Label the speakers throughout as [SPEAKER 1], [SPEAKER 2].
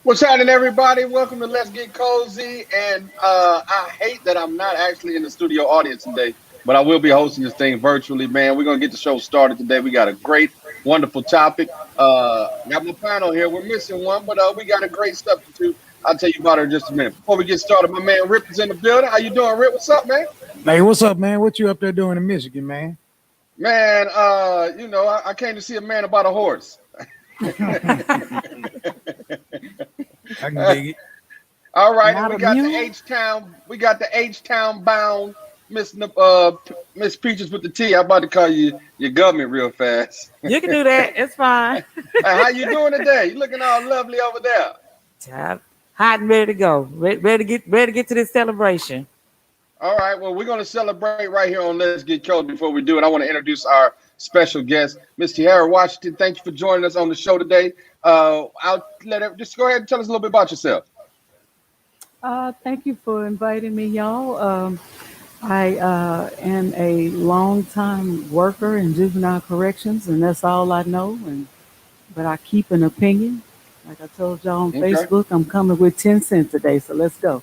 [SPEAKER 1] What's happening, everybody? Welcome to Let's Get Cozy. And I hate that I'm not actually in the studio audience today, but I will be hosting this thing virtually, man. We're going to get the show started today. We got a great, wonderful topic. Got my panel here. We're missing one, but we got a great substitute. I'll tell you about her in just a minute. Before we get started, my man Rip is in the building. How you doing, Rip? What's up, man?
[SPEAKER 2] Hey, what's up, man? What you up there doing in Michigan, man?
[SPEAKER 1] Man, I came to see a man about a horse.
[SPEAKER 2] I can dig it.
[SPEAKER 1] All right, and we got the H-Town. We got the H-Town bound Miss Peaches with the T. I'm about to call you your government real fast.
[SPEAKER 3] You can do that. It's fine.
[SPEAKER 1] Hey, how you doing today? You looking all lovely over there.
[SPEAKER 3] Hot and ready to go. Ready to get to this celebration.
[SPEAKER 1] All right. Well, we're gonna celebrate right here on Let's Get Cold. Before we do it, I want to introduce our special guest, Miss Tiara Washington. Thank you for joining us on the show today. I'll let her just go ahead and tell us a little bit about yourself.
[SPEAKER 4] Thank you for inviting me, y'all. I am a long-time worker in juvenile corrections, and that's all I know. But I keep an opinion. Like I told y'all on Facebook, I'm coming with 10 cents today, so let's go.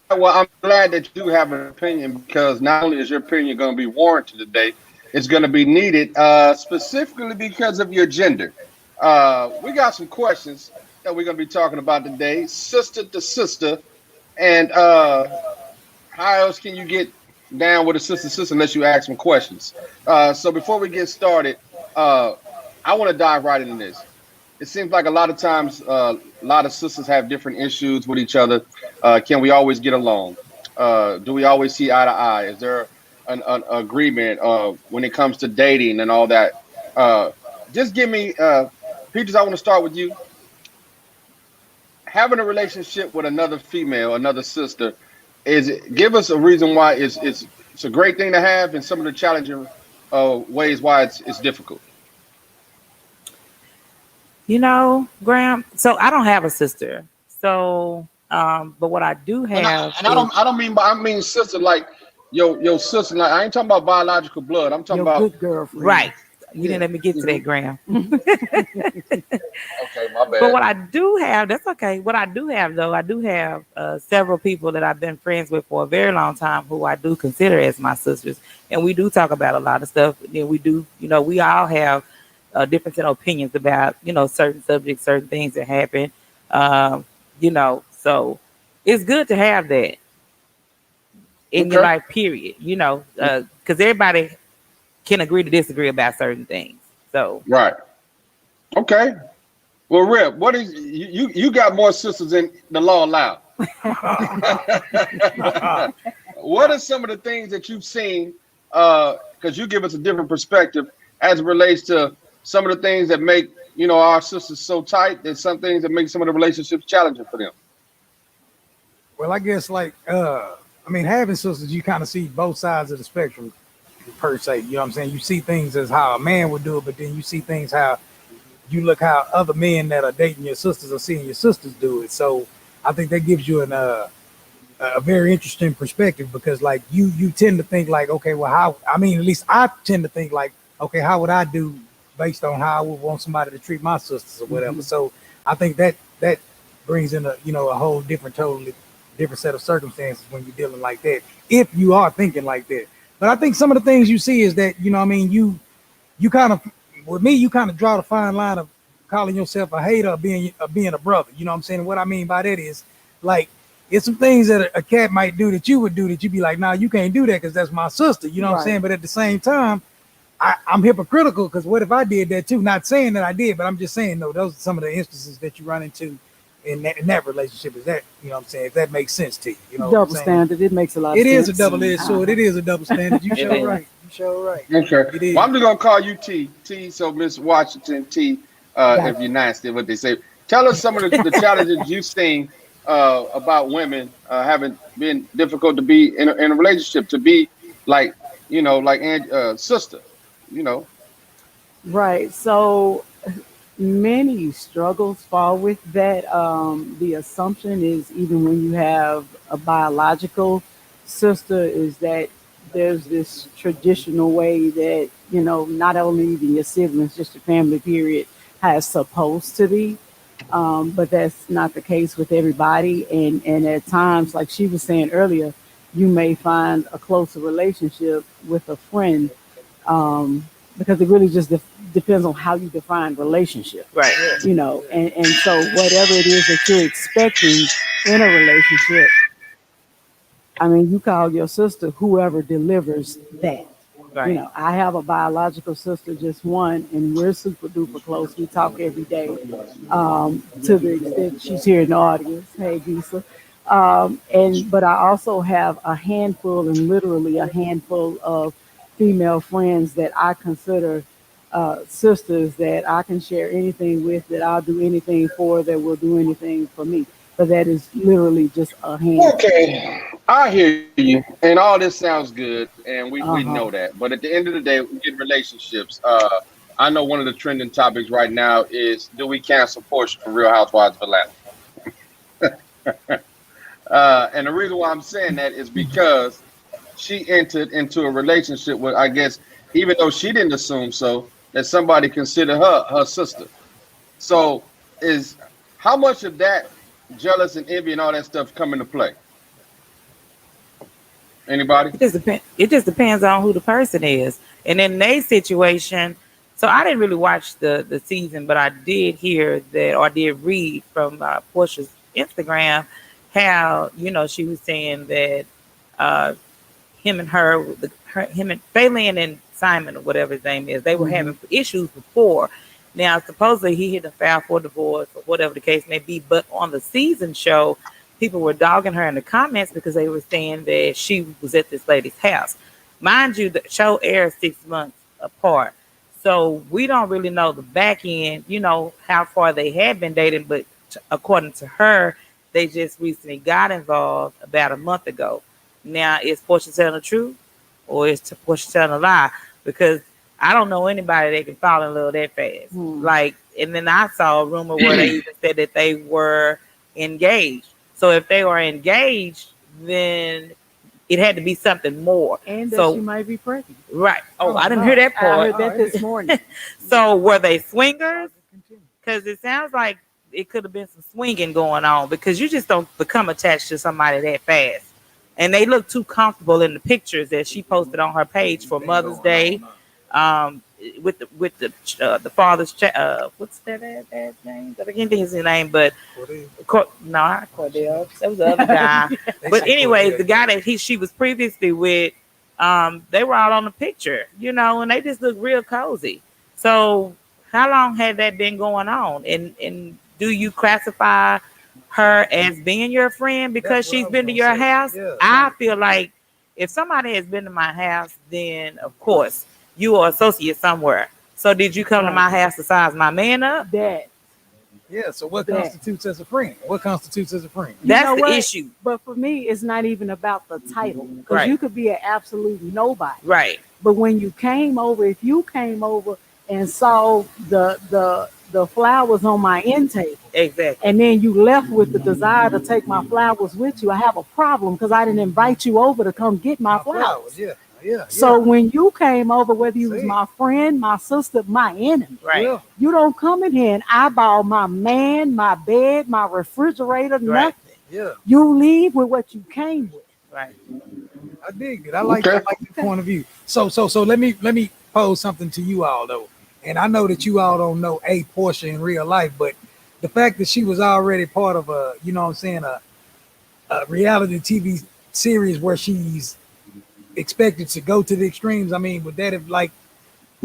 [SPEAKER 1] Well, I'm glad that you have an opinion, because not only is your opinion going to be warranted today, it's going to be needed, specifically because of your gender. We got some questions that we're going to be talking about today, sister to sister, and how else can you get down with a sister unless you ask some questions? So before we get started, I want to dive right into this. It seems like a lot of times, a lot of sisters have different issues with each other. Can we always get along? Do we always see eye to eye? Is there an agreement when it comes to dating and all that? Just give me, Peaches, I want to start with you. Having a relationship with another female, another sister, give us a reason why it's a great thing to have, and some of the challenging ways why it's difficult.
[SPEAKER 3] You know, Graham. So I don't have a sister. So, but what I do have,
[SPEAKER 1] I mean sister like your sister. Like, I ain't talking about biological blood. I'm talking about
[SPEAKER 4] good girlfriend.
[SPEAKER 3] Right. You didn't let me get to that, Graham.
[SPEAKER 1] Okay, my bad.
[SPEAKER 3] But what I do have, that's okay. What I do have, though, I do have several people that I've been friends with for a very long time who I do consider as my sisters. And we do talk about a lot of stuff. And we do, we all have different opinions about, certain subjects, certain things that happen. So it's good to have that in your life, period, because everybody can agree to disagree about certain things. So
[SPEAKER 1] right. Okay. Well, Rip, what is you got more sisters than the law allow? What are some of the things that you've seen? Because you give us a different perspective as it relates to some of the things that make our sisters so tight, and some things that make some of the relationships challenging for them.
[SPEAKER 2] Well, I guess having sisters, you kind of see both sides of the spectrum per se. You know what I'm saying? You see things as how a man would do it, but then you see things how you look how other men that are dating your sisters are seeing your sisters do it. So I think that gives you a very interesting perspective, because like you tend to think like, okay, well, at least I tend to think like, okay, how would I do based on how I would want somebody to treat my sisters or whatever. Mm-hmm. So I think that brings in a whole totally different set of circumstances when you're dealing like that, if you are thinking like that. But I think some of the things you see is that, you kind of, with me, you kind of draw the fine line of calling yourself a hater or being a brother. You know what I'm saying? And what I mean by that is, like, it's some things that a cat might do that you would do that you'd be like, nah, you can't do that because that's my sister. You know what I'm saying? But at the same time, I'm hypocritical, because what if I did that too? Not saying that I did, but I'm just saying, no, those are some of the instances that you run into in that relationship. Is that, you know what I'm saying, if that makes sense to you.
[SPEAKER 4] Double standard. It makes a lot of sense.
[SPEAKER 2] It is a double-edged sword. It is a double standard. You sure right. You sure right.
[SPEAKER 1] Okay. Well, I'm just going to call you T. So Miss Washington, T, if you're nasty, what they say. Tell us some of the challenges you've seen about women having been difficult to be in a relationship, to be like, sister,
[SPEAKER 4] Right. So many struggles fall with that. The assumption is, even when you have a biological sister, is that there's this traditional way that, not only even your siblings, just your family period, how it's supposed to be. But that's not the case with everybody. And at times, like she was saying earlier, you may find a closer relationship with a friend, because it really just depends on how you define relationship.
[SPEAKER 3] Right.
[SPEAKER 4] You know, and so whatever it is that you're expecting in a relationship, I mean, you call your sister whoever delivers that. You
[SPEAKER 3] Right.
[SPEAKER 4] know, I have a biological sister, just one, and we're super duper close. We talk every day, to the extent she's here in the audience. Hey, Gisa. And but I also have a handful, and literally a handful of female friends that I consider sisters, that I can share anything with, that I'll do anything for, that will do anything for me. But that is literally just a handful.
[SPEAKER 1] Okay, I hear you, and all this sounds good, and we
[SPEAKER 4] Uh
[SPEAKER 1] know
[SPEAKER 4] huh.
[SPEAKER 1] that. But at the end of the day, we get relationships. I know one of the trending topics right now is, do we cancel Portia from Real Housewives of Atlanta? And the reason why I'm saying that is because she entered into a relationship with, I guess, even though she didn't assume so, that somebody considered her sister. So is how much of that jealous and envy and all that stuff come into play? Anybody?
[SPEAKER 3] It just depends on who the person is, and in their situation. So I didn't really watch the season, but I did hear that, or did read from Portia's Instagram, how she was saying that uh, him and him and Phelan and Simon, or whatever his name is, they were
[SPEAKER 4] Hmm.
[SPEAKER 3] having issues before. Now, supposedly he hit a file for divorce or whatever the case may be, but on the season show, people were dogging her in the comments because they were saying that she was at this lady's house. Mind you, the show aired 6 months apart. So we don't really know the back end, how far they had been dating, but according to her, they just recently got involved about a month ago. Now, is Portia telling the truth, or is Portia telling a lie? Because I don't know anybody that can fall in love that fast.
[SPEAKER 4] Hmm.
[SPEAKER 3] Like, and then I saw a rumor where they even said that they were engaged. So if they were engaged, then it had to be something more.
[SPEAKER 4] And that she
[SPEAKER 3] So,
[SPEAKER 4] might be pregnant.
[SPEAKER 3] right. Oh,
[SPEAKER 2] Oh,
[SPEAKER 3] I didn't
[SPEAKER 2] no.
[SPEAKER 3] hear that
[SPEAKER 4] I
[SPEAKER 3] part.
[SPEAKER 4] heard that this morning.
[SPEAKER 3] So were they swingers? Because it sounds like it could have been some swinging going on, because you just don't become attached to somebody that fast. And they look too comfortable in the pictures that she posted on her page for Mother's Day, um, with the father's what's that dad's name? I can't think of his name, but no, not Cordell. That was the other guy. But anyways, the guy that she was previously with, they were all on the picture, and they just look real cozy. So how long had that been going on? And do you classify her as being your friend because she's been to your house?
[SPEAKER 2] Yeah.
[SPEAKER 3] I feel like if somebody has been to my house, then of course you are associate somewhere. So did you come to my house to size my man up?
[SPEAKER 4] That
[SPEAKER 2] Yeah. So what
[SPEAKER 4] that.
[SPEAKER 2] constitutes as a friend? What constitutes as a friend?
[SPEAKER 4] You
[SPEAKER 3] That's
[SPEAKER 4] know
[SPEAKER 3] the
[SPEAKER 4] what?
[SPEAKER 3] issue.
[SPEAKER 4] But for me, it's not even about the title, because
[SPEAKER 3] Right.
[SPEAKER 4] you could be an absolute nobody.
[SPEAKER 3] Right.
[SPEAKER 4] But when you came over, if you came over and saw the flowers on my end table,
[SPEAKER 3] Exactly.
[SPEAKER 4] and then you left with the desire to take my flowers with you, I have a problem, because I didn't invite you over to come get my flowers.
[SPEAKER 2] Yeah. Yeah.
[SPEAKER 4] So when you came over, whether you was
[SPEAKER 2] See.
[SPEAKER 4] my friend, my sister, my enemy,
[SPEAKER 3] Right.
[SPEAKER 2] Yeah.
[SPEAKER 4] you don't come in here and eyeball my man, my bed, my refrigerator,
[SPEAKER 3] Right.
[SPEAKER 4] nothing.
[SPEAKER 2] Yeah.
[SPEAKER 4] You leave with what you came with.
[SPEAKER 3] Right.
[SPEAKER 2] I dig it. I like
[SPEAKER 1] Okay.
[SPEAKER 2] the point of view. So let me pose something to you all though. And I know that you all don't know Portia in real life, but the fact that she was already part of a, a reality TV series where she's expected to go to the extremes. I mean, would that have like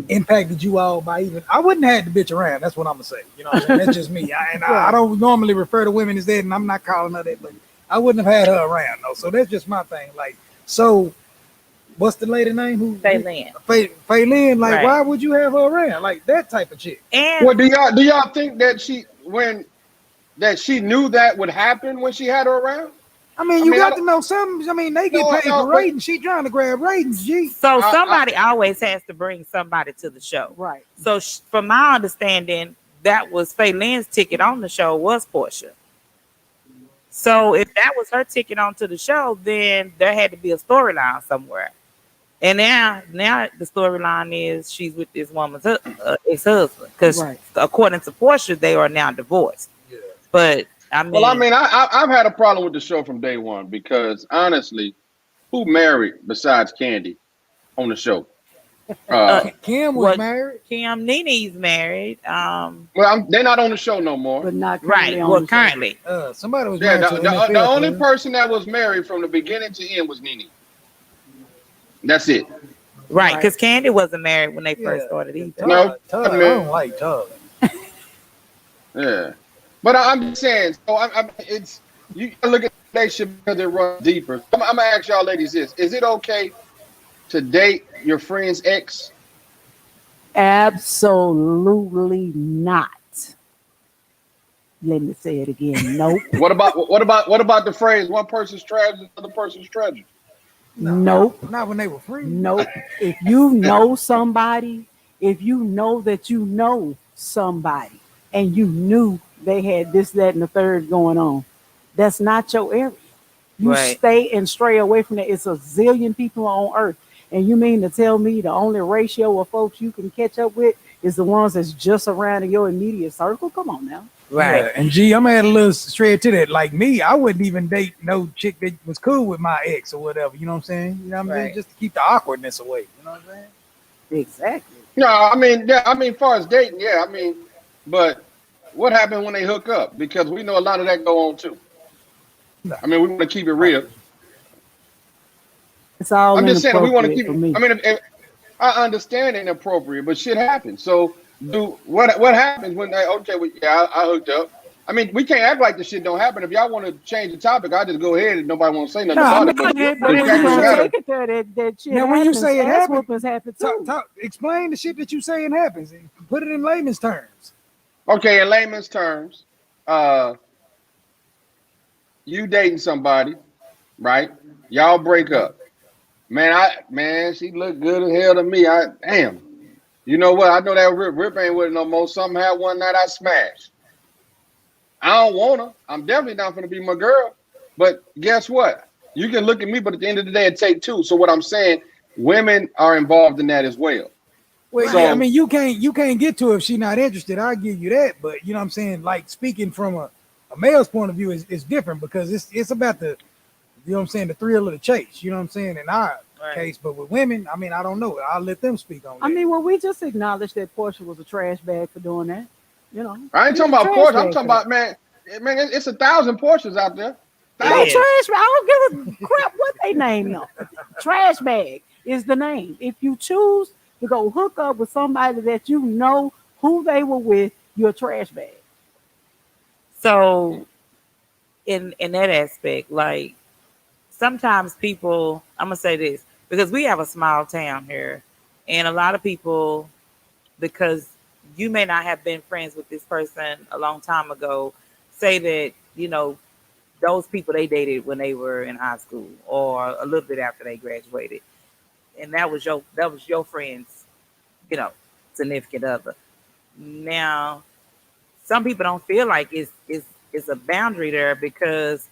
[SPEAKER 2] impacted you all by even? I wouldn't have had the bitch around. That's what I'm gonna say. You know what I'm saying? That's just me. I don't normally refer to women as that, and I'm not calling her that, but I wouldn't have had her around though. So that's just my thing. Like, so what's the lady name?
[SPEAKER 3] Phelan.
[SPEAKER 2] Phelan. Like,
[SPEAKER 3] Right.
[SPEAKER 2] why would you have her around? Like that type of chick.
[SPEAKER 3] And
[SPEAKER 1] Well, do y'all think that she knew that would happen when she had her around?
[SPEAKER 2] I mean,
[SPEAKER 1] I
[SPEAKER 2] you
[SPEAKER 1] mean,
[SPEAKER 2] got to know something. I mean, they get
[SPEAKER 1] No,
[SPEAKER 2] paid
[SPEAKER 1] no,
[SPEAKER 2] for
[SPEAKER 1] but-
[SPEAKER 2] ratings. She trying to grab ratings, G.
[SPEAKER 3] so
[SPEAKER 1] I-
[SPEAKER 3] somebody always has to bring somebody to the show.
[SPEAKER 4] Right.
[SPEAKER 3] So from my understanding, that was Phelan's ticket on the show was Portia. So if that was her ticket onto the show, then there had to be a storyline somewhere. And now the storyline is she's with this woman's ex-husband, because
[SPEAKER 4] Right.
[SPEAKER 3] according to Portia, they are now divorced. But I mean,
[SPEAKER 1] Well, I mean, I've had a problem with the show from day one because honestly, who married besides Candy on the show?
[SPEAKER 2] Kim was
[SPEAKER 3] what
[SPEAKER 2] married.
[SPEAKER 3] Kim Nene's married.
[SPEAKER 1] Well, they're not on the show no more.
[SPEAKER 4] but not currently
[SPEAKER 3] Right.
[SPEAKER 4] on
[SPEAKER 3] Well,
[SPEAKER 4] the show.
[SPEAKER 3] currently,
[SPEAKER 2] Somebody was
[SPEAKER 1] Yeah,
[SPEAKER 2] married to an
[SPEAKER 1] the
[SPEAKER 2] NFL
[SPEAKER 1] only
[SPEAKER 2] player.
[SPEAKER 1] person that was married from the beginning to end was Nene. That's it.
[SPEAKER 3] right? Because Candy wasn't married when they first
[SPEAKER 2] Yeah.
[SPEAKER 3] started either.
[SPEAKER 1] No,
[SPEAKER 2] Tug. I don't like Tug.
[SPEAKER 1] Yeah, but I'm just saying. So it's you gotta look at the relationship because it runs deeper. I'm gonna ask y'all ladies this: is it okay to date your friend's ex?
[SPEAKER 4] Absolutely not. Let me say it again. Nope.
[SPEAKER 1] What about the phrase "one person's trash is another person's treasure"?
[SPEAKER 4] Nope.
[SPEAKER 2] Not when they were free.
[SPEAKER 4] Nope. If you know somebody, if you know that you know somebody and you knew they had this, that, and the third going on, that's not your area. You
[SPEAKER 3] Right.
[SPEAKER 4] stay and stray away from it. It's a zillion people on earth. And you mean to tell me the only ratio of folks you can catch up with is the ones that's just around in your immediate circle? Come on now.
[SPEAKER 3] Right.
[SPEAKER 2] Yeah, and G, I'm gonna add a little shred to that. Like me, I wouldn't even date no chick that was cool with my ex or whatever. You know what I'm saying? You know what I'm saying?
[SPEAKER 3] Right.
[SPEAKER 2] Just to keep the awkwardness away. You know what I'm saying?
[SPEAKER 4] Exactly.
[SPEAKER 1] No, I mean, yeah, I mean, as far as dating, yeah, I mean, but what happened when they hook up? Because we know a lot of that go on too.
[SPEAKER 2] No.
[SPEAKER 1] I mean, we want to keep it real.
[SPEAKER 4] It's all
[SPEAKER 1] I'm just saying we want to keep.
[SPEAKER 4] for me.
[SPEAKER 1] I mean, if I understand inappropriate, but shit happens. So, what happens when they? Okay, I hooked up. I mean, we can't act like the shit don't happen. If y'all want to change the topic, I just go ahead and nobody want to say nothing about it.
[SPEAKER 4] But if
[SPEAKER 1] the
[SPEAKER 4] you
[SPEAKER 1] fact of the
[SPEAKER 4] don't
[SPEAKER 1] matter-
[SPEAKER 4] take it there, that shit
[SPEAKER 2] Now, when you
[SPEAKER 4] happens,
[SPEAKER 2] say it
[SPEAKER 4] ass
[SPEAKER 2] happen-
[SPEAKER 4] whoopings happen too.
[SPEAKER 2] Explain the shit that you saying happens. And put it in layman's terms.
[SPEAKER 1] Okay, in layman's terms, you dating somebody, right? Y'all break up. Man, she looked good as hell to me. Damn. You know what? I know that Rip ain't with it no more. Something had one night I smashed. I don't want her. I'm definitely not gonna be my girl. But guess what? You can look at me, but at the end of the day, it take two. So what I'm saying, women are involved in that as well.
[SPEAKER 2] Well,
[SPEAKER 1] So-
[SPEAKER 2] yeah, I mean, you can't get to her if she's not interested. I'll give you that. But you know what I'm saying? Like speaking from a male's point of view is different because it's about the, you know what I'm saying, the thrill of the chase. You know what I'm saying? In our case, but with women, I mean, I don't know. I'll let them speak on that.
[SPEAKER 4] I mean, well, we just acknowledged that Portia was a trash bag for doing that. You know,
[SPEAKER 1] I ain't talking about Porsche. I'm talking about man. It's 1,000 Porsches out there.
[SPEAKER 4] No,
[SPEAKER 3] Yeah.
[SPEAKER 4] trash. I don't give a crap what they name them. Trash bag is the name. If you choose to go hook up with somebody that you know who they were with, you're a trash bag.
[SPEAKER 3] So, in that aspect, like sometimes people, I'm gonna say this because we have a small town here, and a lot of people, because you may not have been friends with this person a long time ago, say that those people they dated when they were in high school or a little bit after they graduated, and that was your friend's, significant other. Now, some people don't feel like it's a boundary there because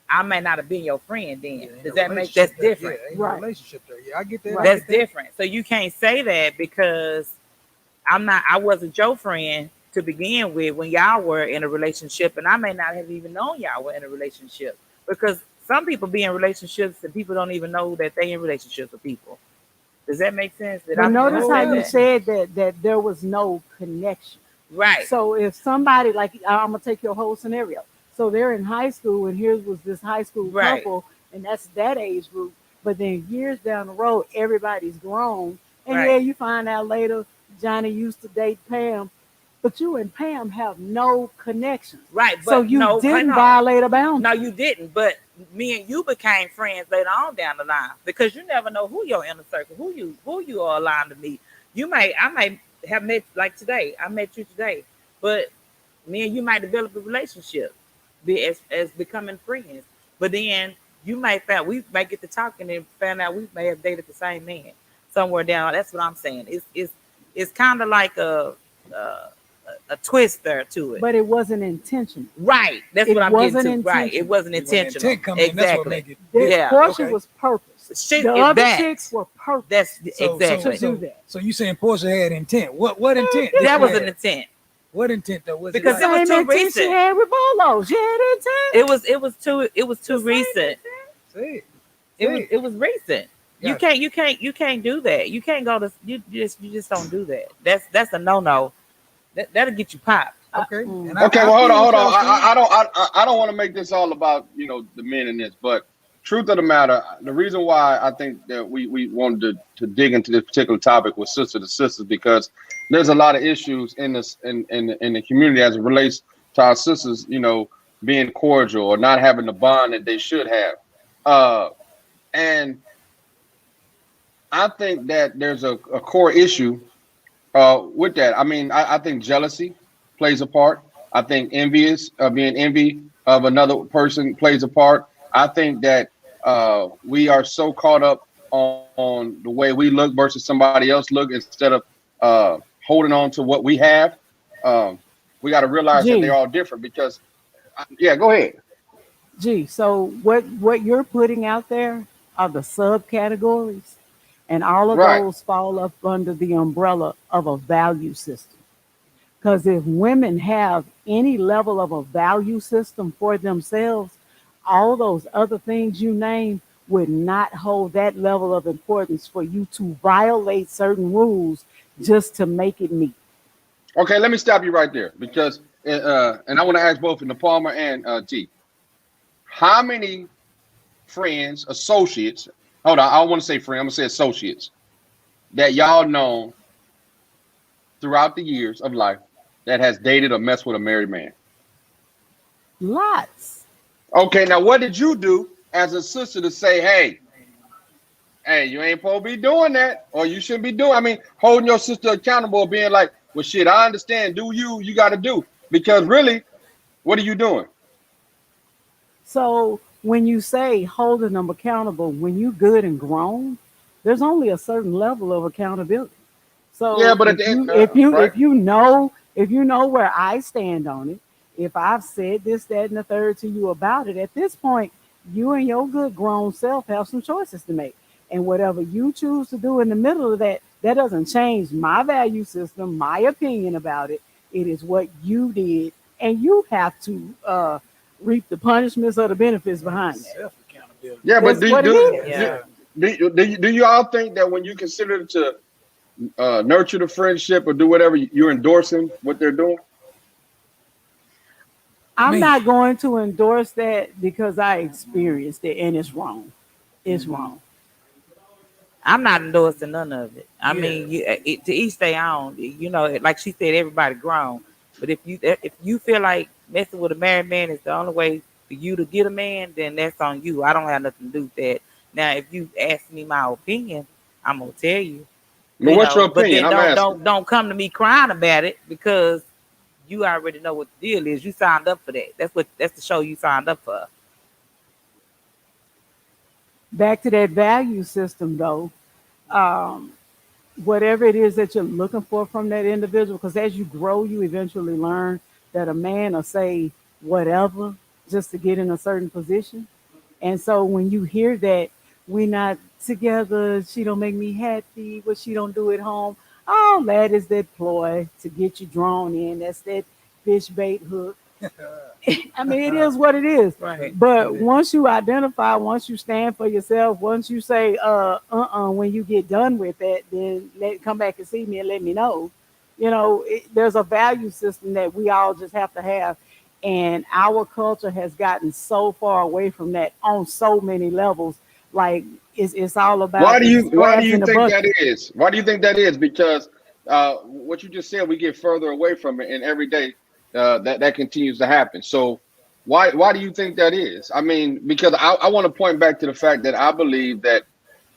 [SPEAKER 3] I may not have been your friend then.
[SPEAKER 2] Yeah,
[SPEAKER 3] Does that make
[SPEAKER 2] relationship
[SPEAKER 3] that's
[SPEAKER 2] there.
[SPEAKER 3] different?
[SPEAKER 2] Yeah, ain't
[SPEAKER 4] Right.
[SPEAKER 2] no relationship there. Yeah, I get that. I
[SPEAKER 3] That's
[SPEAKER 2] get that.
[SPEAKER 3] different. So you can't say that because I wasn't your friend to begin with when y'all were in a relationship, and I may not have even known y'all were in a relationship because some people be in relationships and people don't even know that they in relationships with people. Does that make sense?
[SPEAKER 4] But notice how you
[SPEAKER 3] that?
[SPEAKER 4] said that there was no connection.
[SPEAKER 3] Right.
[SPEAKER 4] So if somebody, like, I'm gonna take your whole scenario. So they're in high school, and here was this high school
[SPEAKER 3] Right.
[SPEAKER 4] couple, and that's that age group. But then years down the road, everybody's grown, and
[SPEAKER 3] Right.
[SPEAKER 4] yeah, you find out later Johnny used to date Pam, but you and Pam have no connection.
[SPEAKER 3] Right. But
[SPEAKER 4] So you
[SPEAKER 3] no,
[SPEAKER 4] didn't
[SPEAKER 3] no.
[SPEAKER 4] violate a boundary.
[SPEAKER 3] No, you didn't. But me and you became friends later on down the line because you never know who your inner circle, who you are aligned to meet. I might have met like today. I met you today, but me and you might develop a relationship, be as becoming friends. But then we might get to talking and find out we may have dated the same man somewhere down. That's what I'm saying. It's kind of like a twist there to it.
[SPEAKER 4] But it wasn't intentional.
[SPEAKER 3] Right. That's
[SPEAKER 4] It
[SPEAKER 3] what I'm getting
[SPEAKER 4] wasn't
[SPEAKER 3] to. Right. It
[SPEAKER 4] intentional.
[SPEAKER 3] wasn't
[SPEAKER 2] When
[SPEAKER 3] intentional.
[SPEAKER 2] intent come in, that's what make it.
[SPEAKER 4] This
[SPEAKER 3] Yeah,
[SPEAKER 4] portion
[SPEAKER 2] okay.
[SPEAKER 4] was purpose.
[SPEAKER 3] Shit,
[SPEAKER 4] The other
[SPEAKER 3] that.
[SPEAKER 4] chicks were purpose.
[SPEAKER 3] That's
[SPEAKER 2] So-
[SPEAKER 3] exactly.
[SPEAKER 4] to do that.
[SPEAKER 2] So you saying Portia had intent? What intent?
[SPEAKER 3] That was an intent.
[SPEAKER 2] What intent though? Was
[SPEAKER 3] Because
[SPEAKER 2] it
[SPEAKER 3] it was
[SPEAKER 2] like,
[SPEAKER 3] too
[SPEAKER 4] Same intent she
[SPEAKER 3] recent.
[SPEAKER 4] had with Bolo. She had intent.
[SPEAKER 3] It was too recent.
[SPEAKER 2] see,
[SPEAKER 3] It was recent. You
[SPEAKER 2] Gotcha.
[SPEAKER 3] can't do that. You can't go to you just don't do that. That's a no. That'll get you popped.
[SPEAKER 2] okay.
[SPEAKER 4] Mm.
[SPEAKER 2] And
[SPEAKER 1] Okay,
[SPEAKER 2] I
[SPEAKER 1] well, hold
[SPEAKER 2] feel
[SPEAKER 1] on,
[SPEAKER 2] what
[SPEAKER 1] hold on.
[SPEAKER 2] y'all saying.
[SPEAKER 1] I don't want to make this all about the men in this, but truth of the matter, the reason why I think that we wanted to dig into this particular topic with sister to sisters because there's a lot of issues in this in the community as it relates to our sisters, being cordial or not having the bond that they should have, and I think that there's a core issue with that. I mean, I think jealousy plays a part. I think being envy of another person plays a part. I think that we are so caught up on the way we look versus somebody else look instead of holding on to what we have. We got to realize that they're
[SPEAKER 4] G,
[SPEAKER 1] all different because, yeah, go ahead.
[SPEAKER 4] So what you're putting out there are the subcategories, and all of
[SPEAKER 1] Right.
[SPEAKER 4] those fall up under the umbrella of a value system. Because if women have any level of a value system for themselves, all those other things you name would not hold that level of importance for you to violate certain rules just to make it meet.
[SPEAKER 1] Okay, let me stop you right there because, and I want to ask both in the Palmer and T. How many friends, associates, hold on, I don't want to say friends, I'm going to say associates, that y'all know throughout the years of life that has dated or messed with a married man?
[SPEAKER 4] Lots.
[SPEAKER 1] Okay, now what did you do as a sister to say, hey, you ain't supposed to be doing that, or you shouldn't be doing? I mean, holding your sister accountable, being like, well, shit, I understand. Do you got to do? Because really, what are you doing?
[SPEAKER 4] So when you say holding them accountable, when you good and grown, there's only a certain level of accountability.
[SPEAKER 1] Yeah,
[SPEAKER 4] So
[SPEAKER 1] but at
[SPEAKER 4] if
[SPEAKER 1] the end,
[SPEAKER 4] you if you
[SPEAKER 1] right?
[SPEAKER 4] if you know where I stand on it, if I've said this, that, and the third to you about it, at this point, you and your good grown self have some choices to make. And whatever you choose to do in the middle of that, that doesn't change my value system, my opinion about it. It is what you did, and you have to reap the punishments or the benefits behind that.
[SPEAKER 2] Self accountability.
[SPEAKER 1] Yeah, but
[SPEAKER 4] That's what it is.
[SPEAKER 3] Yeah.
[SPEAKER 1] do you all think that when you consider to nurture the friendship or do whatever, you're endorsing what they're doing?
[SPEAKER 4] I'm
[SPEAKER 2] Me.
[SPEAKER 4] not going to endorse that because I experienced it and it's wrong. It's wrong.
[SPEAKER 3] I'm not endorsing none of it. I
[SPEAKER 2] Yeah.
[SPEAKER 3] mean, to each their own. Like she said, everybody grown. But if you feel like messing with a married man is the only way for you to get a man, then that's on you. I don't have nothing to do with that. Now, if you ask me my opinion, I'm gonna tell you.
[SPEAKER 1] But what's your
[SPEAKER 3] But
[SPEAKER 1] opinion?
[SPEAKER 3] then
[SPEAKER 1] I'm asking.
[SPEAKER 3] don't come to me crying about it because you already know what the deal is. You signed up for that. That's the show you signed up for.
[SPEAKER 4] Back to that value system though, um, whatever it is that you're looking for from that individual, because as you grow, you eventually learn that a man will say whatever just to get in a certain position. And so when you hear that we not together, she don't make me happy, what she don't do at home, all that is that ploy to get you drawn in. That's that fish bait hook. I mean, it is what it is.
[SPEAKER 3] Right.
[SPEAKER 4] But once you identify, once you stand for yourself, once you say, when you get done with that, then come back and see me and let me know. There's a value system that we all just have to have. And our culture has gotten so far away from that on so many levels. Like it's all
[SPEAKER 1] Why
[SPEAKER 4] about
[SPEAKER 1] do
[SPEAKER 4] the
[SPEAKER 1] you
[SPEAKER 4] crabs in the
[SPEAKER 1] think that
[SPEAKER 4] bucket.
[SPEAKER 1] is? Why do you think that is? Because what you just said, we get further away from it, and every day that continues to happen. So why do you think that is? I mean, because I want to point back to the fact that I believe that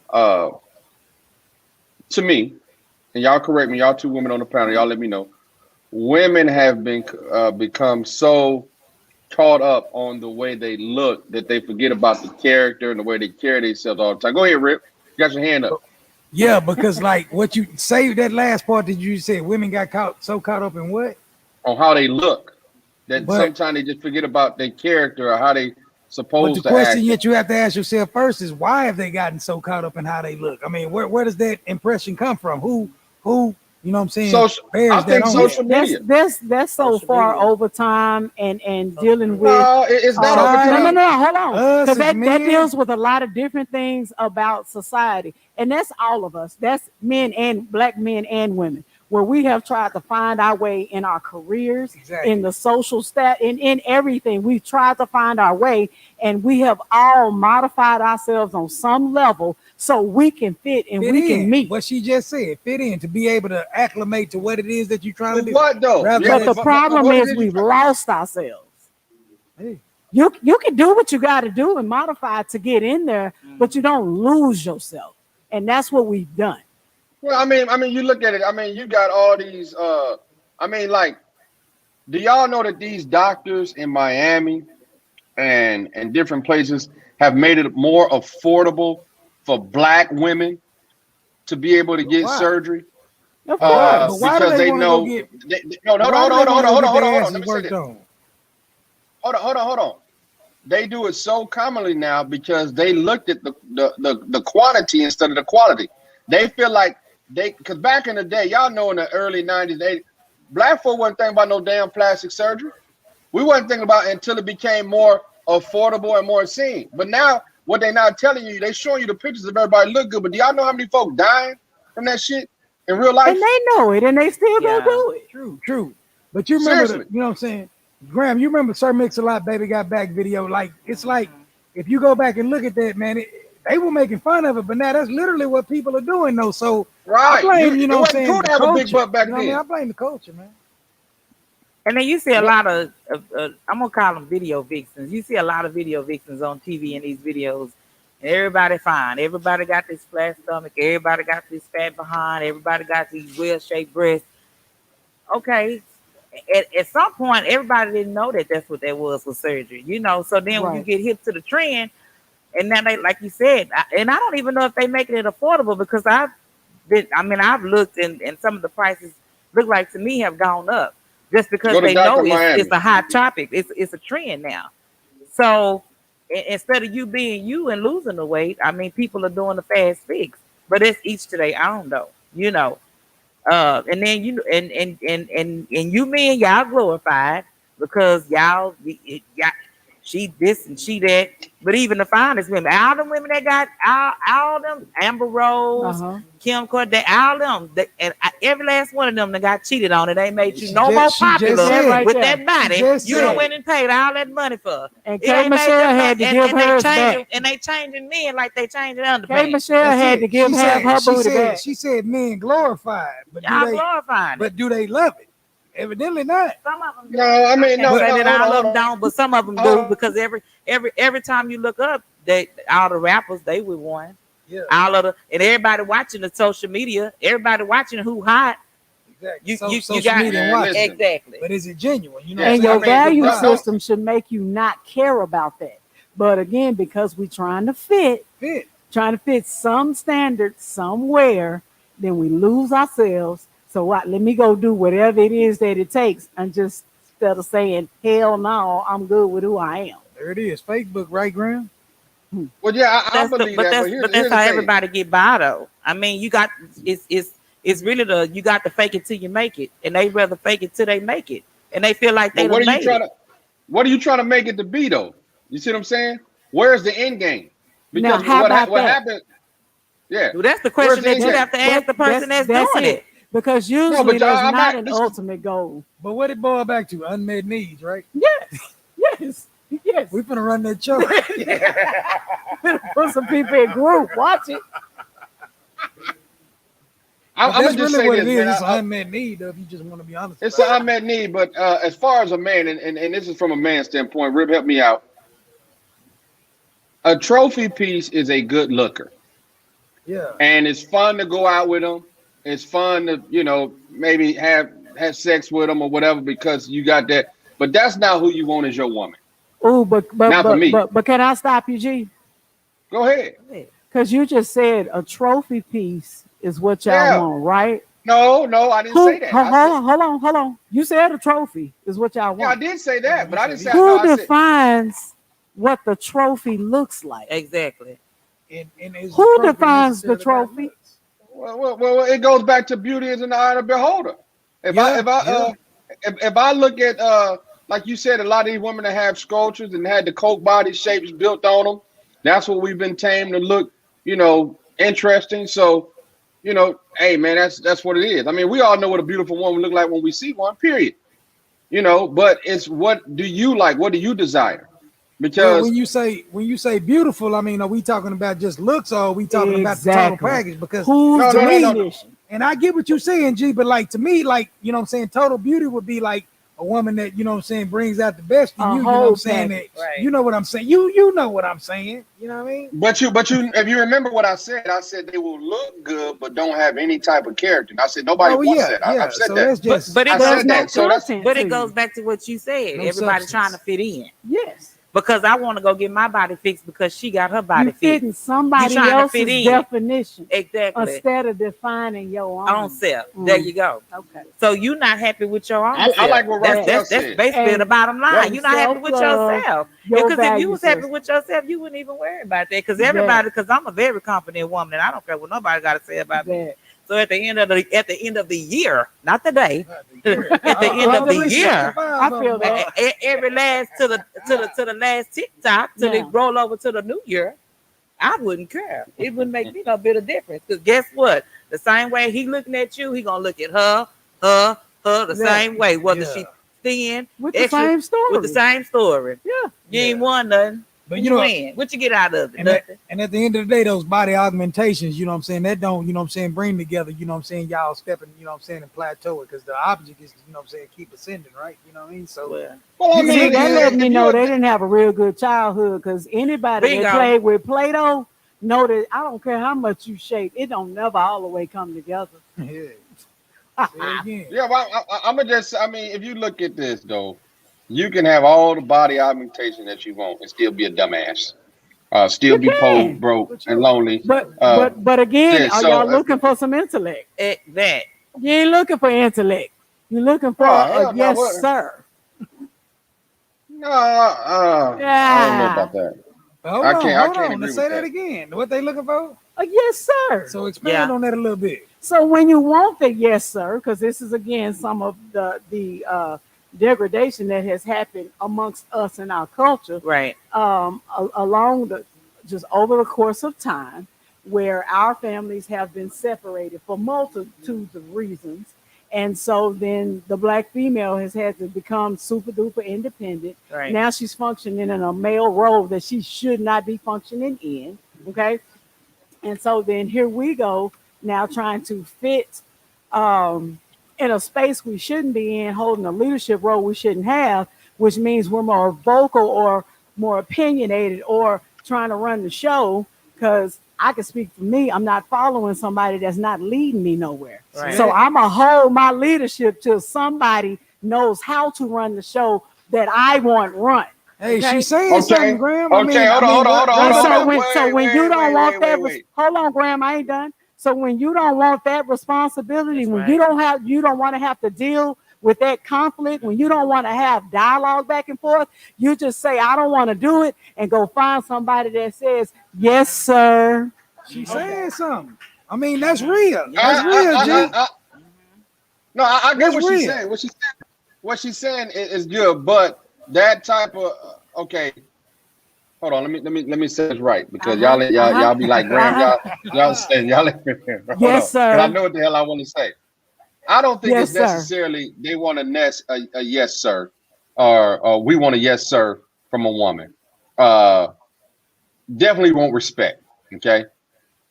[SPEAKER 1] uh, to me, and y'all correct me, y'all two women on the panel, y'all let me know. Women have become so caught up on the way they look that they forget about the character and the way they carry themselves all the time. Go ahead, Rip. You got your hand up.
[SPEAKER 2] Yeah, because like what you say that last part that you said, women got caught up in what?
[SPEAKER 1] On how they look that
[SPEAKER 2] But
[SPEAKER 1] sometimes they just forget about their character or how they
[SPEAKER 2] the
[SPEAKER 1] supposed to
[SPEAKER 2] question
[SPEAKER 1] act.
[SPEAKER 2] that you have to ask yourself first is why have they gotten so caught up in how they look? I mean, where does that impression come from? Who you know what I'm saying,
[SPEAKER 1] Social,
[SPEAKER 2] bears
[SPEAKER 1] I
[SPEAKER 2] that
[SPEAKER 1] think
[SPEAKER 2] on
[SPEAKER 1] social
[SPEAKER 2] that.
[SPEAKER 1] media.
[SPEAKER 4] That's so
[SPEAKER 3] Social
[SPEAKER 4] far
[SPEAKER 3] media.
[SPEAKER 4] over time and dealing with.
[SPEAKER 1] No, it's not over
[SPEAKER 2] Society.
[SPEAKER 1] time.
[SPEAKER 4] No, hold on.
[SPEAKER 2] Us
[SPEAKER 4] Because
[SPEAKER 2] as
[SPEAKER 4] that
[SPEAKER 2] men.
[SPEAKER 4] deals with a lot of different things about society. And that's all of us. That's men and black men and women, where we have tried to find our way in our careers,
[SPEAKER 2] Exactly.
[SPEAKER 4] in the social stat, in everything. We've tried to find our way, and we have all modified ourselves on some level so we can fit and
[SPEAKER 2] Fit
[SPEAKER 4] we
[SPEAKER 2] in.
[SPEAKER 4] can meet.
[SPEAKER 2] What she just said, fit in, to be able to acclimate to what it is that you're trying to
[SPEAKER 1] But
[SPEAKER 2] do.
[SPEAKER 1] what though?
[SPEAKER 2] Rather
[SPEAKER 1] Yeah,
[SPEAKER 4] But the
[SPEAKER 2] than-
[SPEAKER 4] problem
[SPEAKER 1] what
[SPEAKER 4] is
[SPEAKER 1] it
[SPEAKER 4] we've
[SPEAKER 1] you-
[SPEAKER 4] lost ourselves.
[SPEAKER 2] Hey,
[SPEAKER 4] You can do what you got to do and modify to get in there, but you don't lose yourself, and that's what we've done.
[SPEAKER 1] Well, I mean, you look at it. I mean, you got all these. I mean, like, do y'all know that these doctors in Miami and different places have made it more affordable for Black women to be able to get
[SPEAKER 2] why?
[SPEAKER 1] surgery?
[SPEAKER 4] Of
[SPEAKER 2] Why?
[SPEAKER 4] course.
[SPEAKER 2] But why do
[SPEAKER 1] Because
[SPEAKER 2] they
[SPEAKER 1] they
[SPEAKER 2] want to go
[SPEAKER 1] know.
[SPEAKER 2] get?
[SPEAKER 1] No,
[SPEAKER 2] Why do they want to go get their
[SPEAKER 1] hold on.
[SPEAKER 2] asses
[SPEAKER 1] Let me say
[SPEAKER 2] worked
[SPEAKER 1] this.
[SPEAKER 2] on?
[SPEAKER 1] Hold on. They do it so commonly now because they looked at the quantity instead of the quality. They feel like because back in the day, y'all know in the early 90s, Black folk wasn't thinking about no damn plastic surgery. We wasn't thinking about it until it became more affordable and more seen. But now, what they not telling you, they showing you the pictures of everybody look good. But do y'all know how many folk dying from that shit in real life?
[SPEAKER 4] And they know it, and they still
[SPEAKER 3] Yeah.
[SPEAKER 4] gonna do it.
[SPEAKER 2] True. But you remember,
[SPEAKER 1] Seriously.
[SPEAKER 2] you know what I'm saying, Graham? You remember Sir Mix-a-Lot, Baby Got Back video? Like it's like if you go back and look at that, man, they were making fun of it, but now that's literally what people are doing, though. So I
[SPEAKER 1] Right.
[SPEAKER 2] blame, you know
[SPEAKER 1] it
[SPEAKER 2] what I'm
[SPEAKER 1] wasn't
[SPEAKER 2] saying,
[SPEAKER 1] cool
[SPEAKER 2] the
[SPEAKER 1] to have a big
[SPEAKER 2] culture.
[SPEAKER 1] butt back
[SPEAKER 2] You know what I
[SPEAKER 1] then.
[SPEAKER 2] mean? I blame the culture, man.
[SPEAKER 3] And then you see a lot of I'm gonna call them video vixens. You see a lot of video vixens on TV in these videos, and everybody fine. Everybody got this flat stomach. Everybody got this fat behind. Everybody got these well-shaped breasts. Okay, at some point, everybody didn't know that that's what that was for surgery. You know, so then when you
[SPEAKER 4] Right.
[SPEAKER 3] get hip to the trend, and now they, like you said, and I don't even know if they making it affordable because I've looked and some of the prices look like to me have gone up just because
[SPEAKER 1] Go to
[SPEAKER 3] they
[SPEAKER 1] Dr.
[SPEAKER 3] know
[SPEAKER 1] Miami.
[SPEAKER 3] it's a hot topic. It's a trend now. So instead of you being you and losing the weight, I mean, people are doing the fast fix, but it's each to their own though, you know. And then you and you men y'all glorified because y'all she this and she that. But even the finest women, all them women that got all them Amber Rose,
[SPEAKER 4] Uh-huh.
[SPEAKER 3] Kim Kardashian, all them, every last one of them that got cheated on, and they made you
[SPEAKER 2] She
[SPEAKER 3] no
[SPEAKER 2] just-
[SPEAKER 3] more
[SPEAKER 2] she just
[SPEAKER 3] popular
[SPEAKER 2] said.
[SPEAKER 4] Right
[SPEAKER 3] with
[SPEAKER 4] there.
[SPEAKER 3] that body.
[SPEAKER 2] She just
[SPEAKER 3] You
[SPEAKER 2] said.
[SPEAKER 3] done went and paid all that money for.
[SPEAKER 4] And
[SPEAKER 3] It
[SPEAKER 4] K.
[SPEAKER 3] ain't made
[SPEAKER 4] Michelle
[SPEAKER 3] them
[SPEAKER 4] had to
[SPEAKER 3] and
[SPEAKER 4] give
[SPEAKER 3] they
[SPEAKER 4] hers
[SPEAKER 3] changing,
[SPEAKER 4] back.
[SPEAKER 3] and they changing men like they changing
[SPEAKER 4] K.
[SPEAKER 3] underpants.
[SPEAKER 4] Michelle
[SPEAKER 2] That's
[SPEAKER 4] had
[SPEAKER 2] it.
[SPEAKER 4] to give
[SPEAKER 2] She
[SPEAKER 4] half
[SPEAKER 2] said-
[SPEAKER 4] her
[SPEAKER 2] she
[SPEAKER 4] booty
[SPEAKER 2] said,
[SPEAKER 4] back.
[SPEAKER 2] She said men glorified, but
[SPEAKER 3] Y'all
[SPEAKER 2] do they?
[SPEAKER 3] glorifying
[SPEAKER 2] But
[SPEAKER 3] it.
[SPEAKER 2] do they love it? Evidently not.
[SPEAKER 3] Some of them do.
[SPEAKER 1] No, I mean,
[SPEAKER 3] Can't
[SPEAKER 1] no,
[SPEAKER 3] say
[SPEAKER 1] no,
[SPEAKER 3] that
[SPEAKER 1] hold
[SPEAKER 3] all
[SPEAKER 1] on,
[SPEAKER 3] of them don't, but some of them
[SPEAKER 1] Hold
[SPEAKER 3] do
[SPEAKER 1] on.
[SPEAKER 3] because every time you look up, they all the rappers they with one.
[SPEAKER 2] Yeah,
[SPEAKER 3] All of the and everybody watching the social media, everybody watching who hot.
[SPEAKER 2] exactly.
[SPEAKER 3] You
[SPEAKER 2] Social
[SPEAKER 3] got
[SPEAKER 2] media and
[SPEAKER 1] Man,
[SPEAKER 2] watch it.
[SPEAKER 1] listen.
[SPEAKER 3] exactly.
[SPEAKER 2] But is it genuine? You know,
[SPEAKER 1] Yeah,
[SPEAKER 4] And
[SPEAKER 2] what
[SPEAKER 4] your
[SPEAKER 2] I'm saying?
[SPEAKER 1] I mean,
[SPEAKER 4] value
[SPEAKER 1] don't-
[SPEAKER 4] system should make you not care about that. But again, because we're trying to fit some standards somewhere, then we lose ourselves. So what? Let me go do whatever it is that it takes, and just instead of saying hell no, I'm good with who I am.
[SPEAKER 2] There it is. Facebook, right, Graham?
[SPEAKER 1] Well, yeah, I believe that. But
[SPEAKER 3] But
[SPEAKER 1] here's
[SPEAKER 3] that's
[SPEAKER 1] the
[SPEAKER 3] how
[SPEAKER 1] thing.
[SPEAKER 3] everybody get by though. I mean, you got it's really you got to fake it till you make it, and they rather fake it till they make it, and they feel like they
[SPEAKER 1] But what
[SPEAKER 3] done
[SPEAKER 1] are you
[SPEAKER 3] made
[SPEAKER 1] trying
[SPEAKER 3] it.
[SPEAKER 1] to? What are you trying to make it to be though? You see what I'm saying? Where's the end game?
[SPEAKER 4] Now,
[SPEAKER 1] Because
[SPEAKER 4] how about
[SPEAKER 1] what
[SPEAKER 4] that?
[SPEAKER 1] happened? Yeah.
[SPEAKER 3] Well, that's the
[SPEAKER 1] Where's
[SPEAKER 3] question
[SPEAKER 1] the
[SPEAKER 3] that
[SPEAKER 1] end
[SPEAKER 3] you
[SPEAKER 1] game?
[SPEAKER 3] have to ask the person that's doing it.
[SPEAKER 4] Because
[SPEAKER 1] No,
[SPEAKER 4] usually
[SPEAKER 1] but
[SPEAKER 4] there's
[SPEAKER 1] I'm
[SPEAKER 4] not
[SPEAKER 1] not.
[SPEAKER 4] an
[SPEAKER 1] This is,
[SPEAKER 4] ultimate goal.
[SPEAKER 2] But what it boil back to? Unmet needs, right?
[SPEAKER 4] Yes.
[SPEAKER 2] We finna run that show.
[SPEAKER 4] Put some people in group. Watch it.
[SPEAKER 1] I'm
[SPEAKER 2] But
[SPEAKER 1] gonna
[SPEAKER 2] that's
[SPEAKER 1] just
[SPEAKER 2] really
[SPEAKER 1] say
[SPEAKER 2] what
[SPEAKER 1] this,
[SPEAKER 2] it is.
[SPEAKER 1] man.
[SPEAKER 2] It's an unmet need, though, if you just want to be honest.
[SPEAKER 1] It's
[SPEAKER 2] about
[SPEAKER 1] an unmet need, but as far as a man, and this is from a man's standpoint, Rib, help me out. A trophy piece is a good looker,
[SPEAKER 2] it. Yeah.
[SPEAKER 1] and it's fun to go out with them. It's fun to, maybe have sex with them or whatever because you got that. But that's not who you want as your woman.
[SPEAKER 4] Oh, but
[SPEAKER 1] Not for me.
[SPEAKER 4] can I stop you, G?
[SPEAKER 1] Go ahead.
[SPEAKER 4] Because you just said a trophy piece is what y'all
[SPEAKER 1] Yeah.
[SPEAKER 4] want, right?
[SPEAKER 1] No, I didn't say that.
[SPEAKER 4] Hold on. You said a trophy is what y'all
[SPEAKER 1] Yeah, I
[SPEAKER 4] want.
[SPEAKER 1] did say that, but I didn't say.
[SPEAKER 4] Who
[SPEAKER 1] No, I said.
[SPEAKER 4] defines what the trophy looks like?
[SPEAKER 3] Exactly.
[SPEAKER 2] And is
[SPEAKER 4] Who
[SPEAKER 2] the trophy
[SPEAKER 4] defines the
[SPEAKER 2] necessarily about
[SPEAKER 4] trophy?
[SPEAKER 2] looks?
[SPEAKER 1] Well, it goes back to beauty is in the eye of the beholder. If I look at like you said, a lot of these women that have sculptures and had the Coke body shapes built on them, that's what we've been tamed to look, interesting. So, hey man, that's what it is. I mean, we all know what a beautiful woman look like when we see one, period. But it's what do you like? What do you desire? Because
[SPEAKER 2] when you say beautiful, I mean, are we talking about just looks or are we talking about the total package? Because to me, and I get what you're saying, G, but like to me, like, what I'm saying, total beauty would be like a woman that, what I'm saying, brings out the best in you, what I'm saying? That, right. You know what I'm saying? You know what I'm saying. You know what I mean?
[SPEAKER 1] But you, if you remember what I said they will look good, but don't have any type of character. And I said nobody wants that. I've said that.
[SPEAKER 3] But it goes back to what you said. Everybody trying to fit in.
[SPEAKER 4] Yes.
[SPEAKER 3] Because I want to go get my body fixed because she got her body fixed.
[SPEAKER 4] Fitting somebody else's definition.
[SPEAKER 3] Exactly.
[SPEAKER 4] Instead of defining your own
[SPEAKER 3] self. There you go.
[SPEAKER 4] Okay.
[SPEAKER 3] So you're not happy with your own self.
[SPEAKER 1] I like what
[SPEAKER 3] that's basically the bottom line. You're not happy with yourself. Because if you was happy with yourself, you wouldn't even worry about that. Because because I'm a very confident woman and I don't care what nobody got to say about me. So at the end of the year, not the day, at the end of the year,
[SPEAKER 4] I feel that
[SPEAKER 3] every last to the last TikTok till they roll over to the new year, I wouldn't care. It wouldn't make me no bit of difference. Because guess what? The same way he looking at you, he gonna look at her the same way. Whether she thin,
[SPEAKER 4] with the same
[SPEAKER 3] story. Yeah, you ain't won nothing. But you win. What you get out of it? Nothing.
[SPEAKER 2] And at the end of the day, those body augmentations, that don't, bring together, y'all stepping, and plateau it, because the object is, keep ascending, right? You know what I mean? So,
[SPEAKER 4] that let me know they didn't have a real good childhood, because anybody that played with Play-Doh know that I don't care how much you shape, it don't never all the way come together.
[SPEAKER 2] Yeah.
[SPEAKER 1] If you look at this though, you can have all the body augmentation that you want and still be a dumbass. Still be poor, broke, and lonely.
[SPEAKER 4] But again, y'all looking for some intellect?
[SPEAKER 3] That
[SPEAKER 4] you ain't looking for intellect. You're looking for a yes, sir.
[SPEAKER 1] No, I don't know about that.
[SPEAKER 2] I can't agree with say that again. What they looking for?
[SPEAKER 4] A yes, sir.
[SPEAKER 2] So expand on that a little bit.
[SPEAKER 4] So when you want the yes, sir, because this is again some of the degradation that has happened amongst us in our culture,
[SPEAKER 3] right?
[SPEAKER 4] Just over the course of time, where our families have been separated for multitudes of reasons, and so then the black female has had to become super duper independent.
[SPEAKER 3] Right.
[SPEAKER 4] Now she's functioning in a male role that she should not be functioning in. Okay, and so then here we go now trying to fit. In a space we shouldn't be in, holding a leadership role we shouldn't have, which means we're more vocal or more opinionated or trying to run the show, because I can speak for me. I'm not following somebody that's not leading me nowhere.
[SPEAKER 3] Right.
[SPEAKER 4] So I'm going to hold my leadership till somebody knows how to run the show that I want run.
[SPEAKER 2] Hey, she's saying something, Graham.
[SPEAKER 1] Hold on.
[SPEAKER 4] So when you don't want that, hold on, Graham, I ain't done. So when you don't want that responsibility, when you don't want to have to deal with that conflict, when you don't want to have dialogue back and forth, you just say, I don't want to do it, and go find somebody that says, yes, sir.
[SPEAKER 2] She's saying something. I mean, that's real. That's real, G.
[SPEAKER 1] No, I get what she's saying. What she's saying is good, but that type of hold on, let me say this right, because y'all be like, Graham, y'all saying
[SPEAKER 4] yes, sir.
[SPEAKER 1] I know what the hell I want to say. I don't think it's necessarily they want to nest a yes, sir, or we want a yes, sir from a woman. Definitely want respect, okay?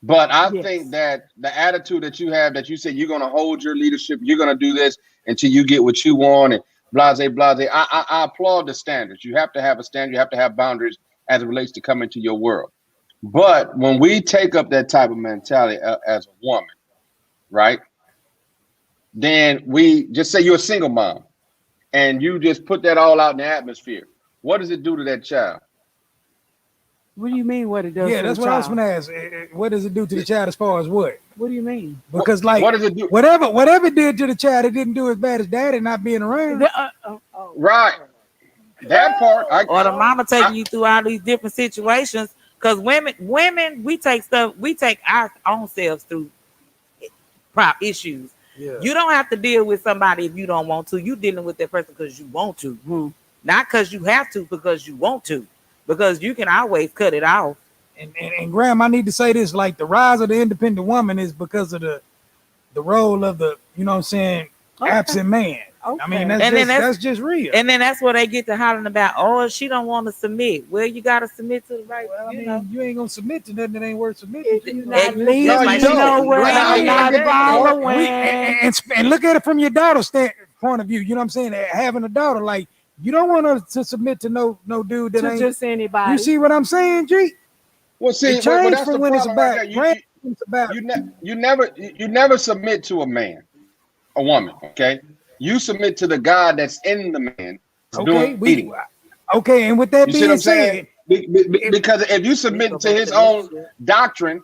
[SPEAKER 1] But I think that the attitude that you have, that you say you're going to hold your leadership, you're going to do this until you get what you want, and blase. I applaud the standards. You have to have a standard. You have to have boundaries as it relates to coming to your world. But when we take up that type of mentality as a woman, right, then we just say you're a single mom and you just put that all out in the atmosphere. What does it do to that child?
[SPEAKER 4] What do you mean what it does?
[SPEAKER 2] Yeah, that's what I was going to ask. What does it do to the child as far as what?
[SPEAKER 4] What do you mean?
[SPEAKER 2] Because like,
[SPEAKER 1] what does it do?
[SPEAKER 2] Whatever it did to the child, it didn't do as bad as daddy not being around.
[SPEAKER 1] Right. That part.
[SPEAKER 3] Or the mama taking you through all these different situations. Because women, we take our own selves through issues.
[SPEAKER 2] Yeah.
[SPEAKER 3] You don't have to deal with somebody if you don't want to. You dealing with that person because you want to, not because you have to, because you want to, because you can always cut it off.
[SPEAKER 2] And Graham, I need to say this: like the rise of the independent woman is because of the role of the, you know what I'm saying, absent man.
[SPEAKER 4] Okay.
[SPEAKER 2] I mean, that's just real.
[SPEAKER 3] And then that's where they get to hollering about, oh, she don't want to submit. Well, you got to submit to the right.
[SPEAKER 2] Well, I
[SPEAKER 3] you
[SPEAKER 2] mean,
[SPEAKER 3] know.
[SPEAKER 2] you ain't gonna submit to nothing that ain't worth submitting to.
[SPEAKER 4] Not leave
[SPEAKER 1] No, you
[SPEAKER 4] me
[SPEAKER 1] don't.
[SPEAKER 4] nowhere.
[SPEAKER 1] Right.
[SPEAKER 4] I'm not following.
[SPEAKER 2] And look at it from your daughter's point of view. You know what I'm saying? Having a daughter, like you don't want her to submit to no dude that
[SPEAKER 4] To
[SPEAKER 2] ain't
[SPEAKER 4] just anybody.
[SPEAKER 2] You see what I'm saying, G?
[SPEAKER 1] Well, see,
[SPEAKER 2] It changed
[SPEAKER 1] that's
[SPEAKER 2] from
[SPEAKER 1] the
[SPEAKER 2] when it's
[SPEAKER 1] problem right
[SPEAKER 2] about
[SPEAKER 1] there.
[SPEAKER 2] it's about
[SPEAKER 1] You never submit to a man, a woman. Okay, you submit to the God that's in the man.
[SPEAKER 2] Okay, and with that
[SPEAKER 1] You see what
[SPEAKER 2] being
[SPEAKER 1] I'm saying?
[SPEAKER 2] said,
[SPEAKER 1] Because if you submit to his own doctrine,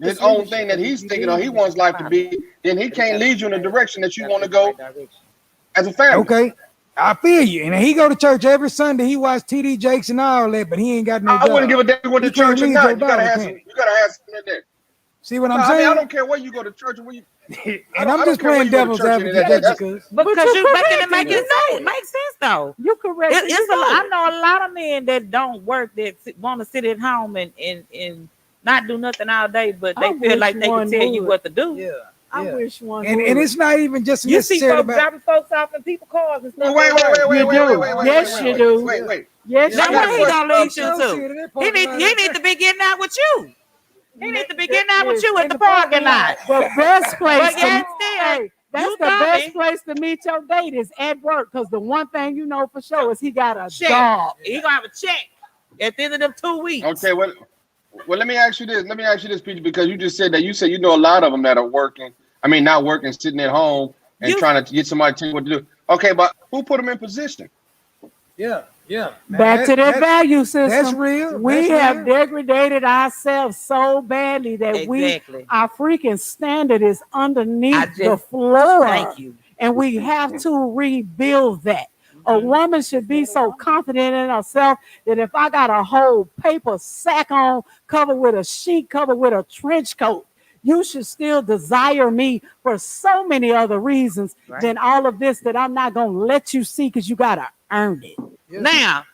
[SPEAKER 1] his own thing that he's thinking of, he wants life to be, then he can't lead you in the direction that you want to go as a family.
[SPEAKER 2] okay, I feel you. And he go to church every Sunday. He watch TD Jakes and all that, but he ain't got no job.
[SPEAKER 1] I wouldn't give a damn what the
[SPEAKER 2] He can't
[SPEAKER 1] church or
[SPEAKER 2] lead
[SPEAKER 1] not.
[SPEAKER 2] your
[SPEAKER 1] You gotta
[SPEAKER 2] daughter,
[SPEAKER 1] have
[SPEAKER 2] can
[SPEAKER 1] some. You gotta have something in there.
[SPEAKER 2] See what I'm
[SPEAKER 1] I
[SPEAKER 2] saying?
[SPEAKER 1] mean, I don't care where you go to church or where you.
[SPEAKER 2] And I'm just playing devil's advocate,
[SPEAKER 3] because you making it make
[SPEAKER 4] Makes
[SPEAKER 3] sense though.
[SPEAKER 4] You correct.
[SPEAKER 3] I know a lot of men that don't work that want to sit at home and not do nothing all day, but they feel like they can tell you what to do.
[SPEAKER 2] Yeah.
[SPEAKER 4] I wish one.
[SPEAKER 2] And it's not even just
[SPEAKER 3] You see
[SPEAKER 2] necessarily
[SPEAKER 3] folks dropping folks off in people's cars and stuff.
[SPEAKER 1] Wait.
[SPEAKER 4] Yes, you do.
[SPEAKER 1] Wait.
[SPEAKER 4] Yes,
[SPEAKER 3] Now
[SPEAKER 4] you
[SPEAKER 3] where
[SPEAKER 4] do.
[SPEAKER 3] he gonna lead you to? He need to be getting out with you. He need to be getting out with you at the parking lot.
[SPEAKER 4] The best place.
[SPEAKER 3] But yet
[SPEAKER 4] Hey, that's the best place to meet your date is at work. Because the one thing you know for sure is he got a job.
[SPEAKER 3] He gonna have a check at the end of them 2 weeks.
[SPEAKER 1] Okay, well, let me ask you this, Peter, because you just said that you know a lot of them that are working. I mean, not working, sitting at home and trying to get somebody to tell you what to do. Okay, but who put them in position?
[SPEAKER 2] Yeah.
[SPEAKER 4] Back to that value system.
[SPEAKER 2] That's real.
[SPEAKER 4] We have degraded ourselves so badly that our freaking standard is underneath the floor.
[SPEAKER 3] Thank you.
[SPEAKER 4] And we have to rebuild that. A woman should be so confident in herself that if I got a whole paper sack on, covered with a sheet, covered with a trench coat, you should still desire me for so many other reasons than all of this that I'm not going to let you see because you got to earn it.
[SPEAKER 2] Yes.
[SPEAKER 3] Now,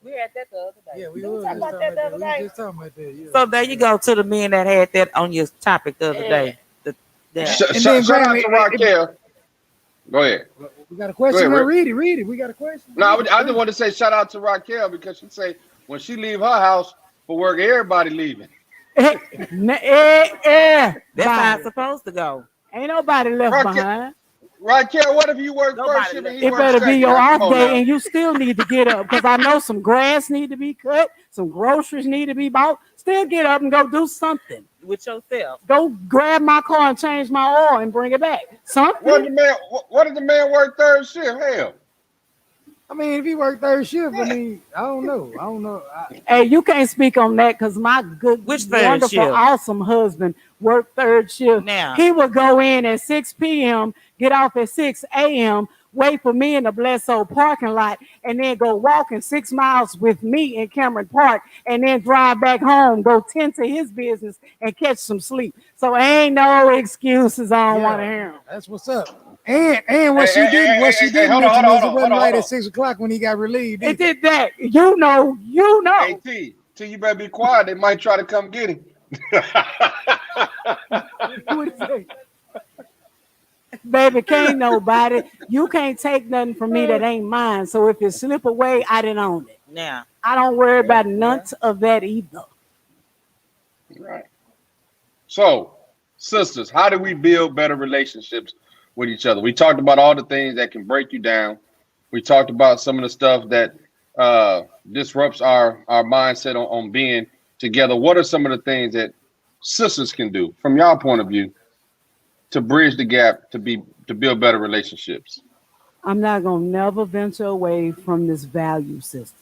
[SPEAKER 3] we had that the other day.
[SPEAKER 2] Yeah, we
[SPEAKER 3] were
[SPEAKER 2] talking about that the other day. Talking about that, yeah.
[SPEAKER 3] So there you go to the men that had that on your topic the other day.
[SPEAKER 1] Shout out to Raquel. Go ahead.
[SPEAKER 2] We got a question. Read it. We got a question.
[SPEAKER 1] No, I just want to say shout out to Raquel because she say when she leave her house for work, everybody leaving.
[SPEAKER 3] That's how it's supposed to go.
[SPEAKER 4] Ain't nobody left behind.
[SPEAKER 1] Raquel, what if you work first shift and he
[SPEAKER 4] it better be your off day and you still need to get up because I know some grass need to be cut, some groceries need to be bought. Still get up and go do something
[SPEAKER 3] with yourself.
[SPEAKER 4] Go grab my car and change my oil and bring it back. Something.
[SPEAKER 1] What if the man work third shift? Hell.
[SPEAKER 2] I mean, if he worked third shift, I mean, I don't know.
[SPEAKER 4] Hey, you can't speak on that because my good, wonderful, awesome husband worked third shift.
[SPEAKER 3] Now
[SPEAKER 4] he would go in at 6 p.m., get off at 6 a.m., wait for me in the Bledsoe parking lot, and then go walking 6 miles with me in Cameron Park, and then drive back home, go tend to his business, and catch some sleep. So ain't no excuses. I don't want to hear them.
[SPEAKER 2] That's what's up. And what she did mention was it wasn't right at 6 o'clock when he got relieved.
[SPEAKER 4] It did that. You know.
[SPEAKER 1] Hey, T, you better be quiet. They might try to come get him.
[SPEAKER 4] What say? Baby, can't nobody. You can't take nothing from me that ain't mine. So if it slip away, I didn't own it.
[SPEAKER 3] Now
[SPEAKER 4] I don't worry about none of that either.
[SPEAKER 1] Right. So, sisters, how do we build better relationships with each other? We talked about all the things that can break you down. We talked about some of the stuff that disrupts our mindset on being together. What are some of the things that sisters can do from your point of view to bridge the gap to build better relationships?
[SPEAKER 4] I'm not gonna never venture away from this value system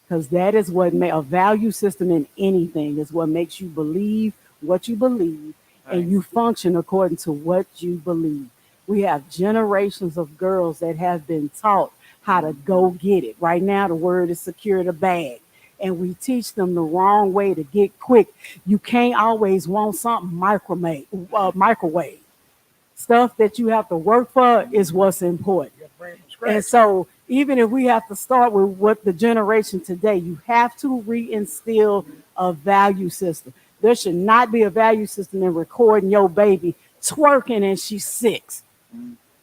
[SPEAKER 4] because that is what a value system in anything is what makes you believe what you believe and you function according to what you believe. We have generations of girls that have been taught how to go get it. Right now, the word is secure the bag. And we teach them the wrong way to get quick. You can't always want something microwave. Stuff that you have to work for is what's important. And so even if we have to start with what the generation today, you have to reinstill a value system. There should not be a value system in recording your baby twerking and she's 6,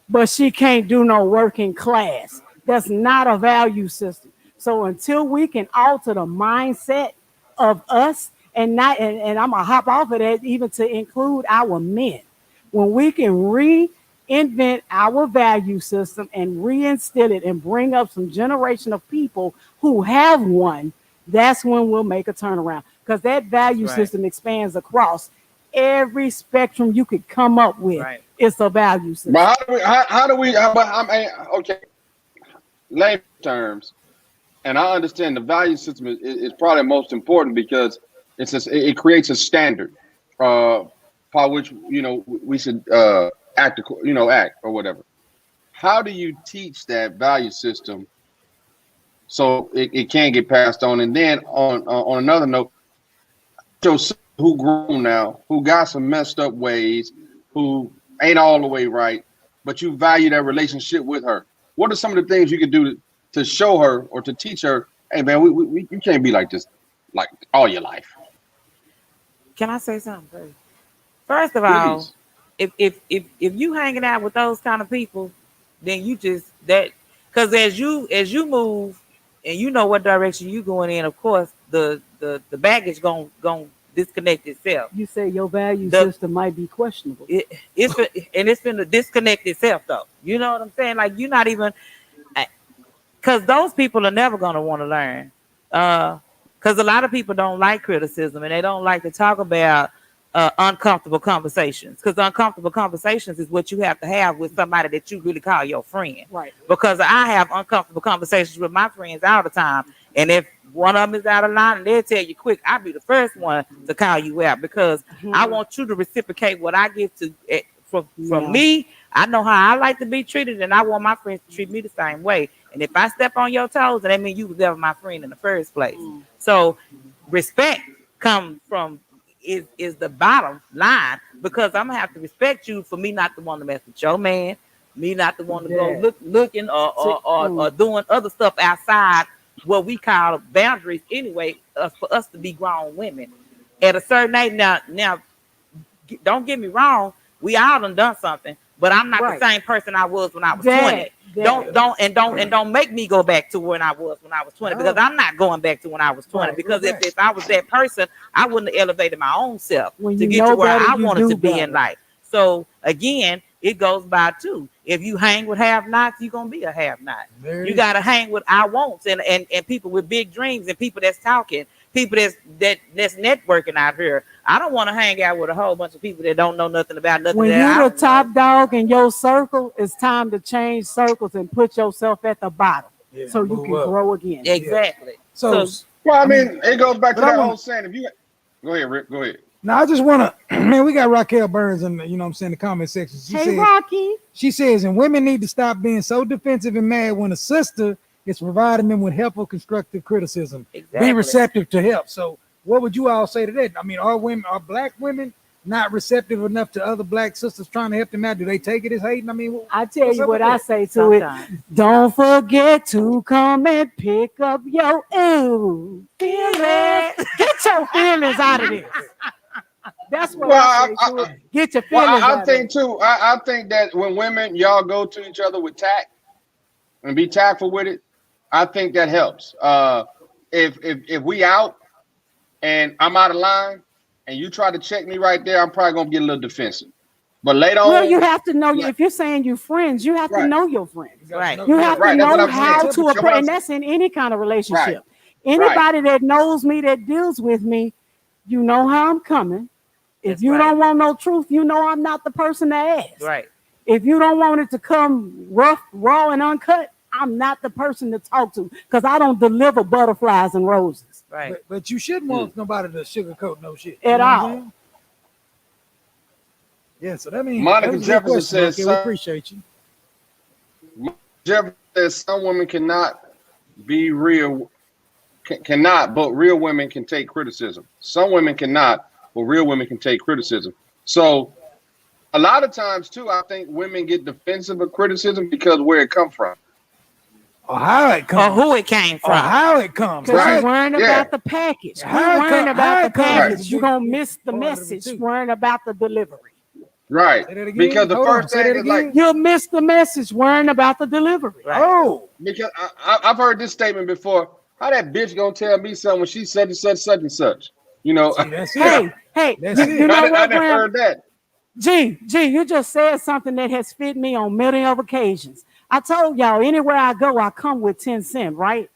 [SPEAKER 4] but she can't do no work in class. That's not a value system. So until we can alter the mindset of us, and not, and I'm gonna hop off of that even to include our men, when we can reinvent our value system and reinstill it and bring up some generation of people who have one, that's when we'll make a turnaround. Because that value system expands across every spectrum you could come up with. It's a value system.
[SPEAKER 1] But okay, layman terms, and I understand the value system is probably most important because it creates a standard by which we should act or whatever. How do you teach that value system so it can get passed on? And then on another note, who grown now, who got some messed up ways, who ain't all the way right, but you value that relationship with her. What are some of the things you could do to show her or to teach her, hey man, you can't be like this like all your life?
[SPEAKER 3] Can I say something first? First of all, if you hanging out with those kind of people, then you just because as you move and you know what direction you going in, of course the baggage gonna disconnect itself.
[SPEAKER 4] You say your value system might be questionable.
[SPEAKER 3] It's finna disconnect itself though. You know what I'm saying? Like you're not even, because those people are never gonna want to learn. Because a lot of people don't like criticism and they don't like to talk about uncomfortable conversations. Because uncomfortable conversations is what you have to have with somebody that you really call your friend.
[SPEAKER 4] Right.
[SPEAKER 3] Because I have uncomfortable conversations with my friends all the time, and if one of them is out of line and they'll tell you quick, I'll be the first one to call you out because I want you to reciprocate what I give to from me. I know how I like to be treated, and I want my friends to treat me the same way. And if I step on your toes, then that means you was never my friend in the first place. So respect comes from is the bottom line, because I'm gonna have to respect you for me not to want to mess with your man, me not to want to go looking or doing other stuff outside what we call boundaries anyway, for us to be grown women at a certain age. Now, don't get me wrong, we all done something, but I'm not the same person I was when I was 20. Don't make me go back to when I was 20, because I'm not going back to when I was 20. Because if I was that person, I wouldn't have elevated my own self to get to where I wanted to be in life. So again, it goes by too. If you hang with have-nots, you're gonna be a have-not. You gotta hang with I won'ts and people with big dreams and people that's talking, people that's networking out here. I don't want to hang out with a whole bunch of people that don't know nothing about nothing.
[SPEAKER 4] When you're the top dog in your circle, it's time to change circles and put yourself at the bottom so you can grow again.
[SPEAKER 3] Exactly.
[SPEAKER 2] So
[SPEAKER 1] well, I mean, it goes back to that whole saying. If you go ahead, Rick, go ahead.
[SPEAKER 2] Now I just want to, man, we got Raquel Burns in the comment section. She says,
[SPEAKER 4] Rocky. She
[SPEAKER 2] says, and women need to stop being so defensive and mad when a sister is providing them with helpful, constructive criticism. Be receptive to help. So what would you all say to that? I mean, are black women not receptive enough to other black sisters trying to help them out? Do they take it as hating? I mean,
[SPEAKER 4] I tell you what I say to it. Don't forget to come and pick up your feelings. Get your feelings out of this. That's what I say to it. Get your feelings out.
[SPEAKER 1] I think too. I think that when women, y'all go to each other with tact and be tactful with it, I think that helps. If we out and I'm out of line and you try to check me right there, I'm probably gonna get a little defensive. But later on,
[SPEAKER 4] you have to know. If you're saying you're friends, you have to know your friends.
[SPEAKER 3] Right.
[SPEAKER 4] You have to know how to approach, and that's in any kind of relationship. Anybody that knows me, that deals with me, you know how I'm coming. If you don't want no truth, you know I'm not the person to ask.
[SPEAKER 3] Right.
[SPEAKER 4] If you don't want it to come rough, raw, and uncut, I'm not the person to talk to, because I don't deliver butterflies and roses.
[SPEAKER 3] Right.
[SPEAKER 2] But you shouldn't want nobody to sugarcoat no shit
[SPEAKER 4] at all.
[SPEAKER 2] Yeah, so that means
[SPEAKER 1] Monica Jefferson says,
[SPEAKER 2] we appreciate you.
[SPEAKER 1] Jefferson says some women cannot be real, but real women can take criticism. Some women cannot, but real women can take criticism. So a lot of times too, I think women get defensive of criticism because where it come from.
[SPEAKER 2] Or how it
[SPEAKER 3] Or
[SPEAKER 2] comes.
[SPEAKER 3] who it came
[SPEAKER 2] Or
[SPEAKER 3] from.
[SPEAKER 2] how it comes.
[SPEAKER 4] Because
[SPEAKER 1] Right.
[SPEAKER 4] you're worrying
[SPEAKER 1] Yeah.
[SPEAKER 4] about the package.
[SPEAKER 2] How
[SPEAKER 4] You're
[SPEAKER 2] it
[SPEAKER 4] worrying
[SPEAKER 2] come-
[SPEAKER 4] about
[SPEAKER 2] how
[SPEAKER 4] the
[SPEAKER 2] it comes
[SPEAKER 4] package.
[SPEAKER 2] is
[SPEAKER 4] You're
[SPEAKER 2] big-
[SPEAKER 4] going to
[SPEAKER 2] big
[SPEAKER 4] miss the
[SPEAKER 2] part of it,
[SPEAKER 4] message.
[SPEAKER 2] too.
[SPEAKER 4] Worrying about the delivery.
[SPEAKER 1] Right.
[SPEAKER 2] Say that again?
[SPEAKER 1] Because the
[SPEAKER 2] Hold on,
[SPEAKER 1] first
[SPEAKER 2] say
[SPEAKER 1] thing
[SPEAKER 2] that
[SPEAKER 1] is like,
[SPEAKER 2] again?
[SPEAKER 4] You'll miss the message worrying about the delivery.
[SPEAKER 3] Right.
[SPEAKER 2] Oh,
[SPEAKER 1] because I've heard this statement before. How that bitch gonna tell me something when she such and such, such and such? You know.
[SPEAKER 2] see, that's it.
[SPEAKER 4] Hey,
[SPEAKER 2] That's
[SPEAKER 4] you,
[SPEAKER 2] it.
[SPEAKER 4] you know
[SPEAKER 1] I
[SPEAKER 4] what,
[SPEAKER 1] never
[SPEAKER 4] Graham?
[SPEAKER 1] heard that.
[SPEAKER 4] G, you just said something that has fit me on many of occasions. I told y'all, anywhere I go, I come with 10 cents, right?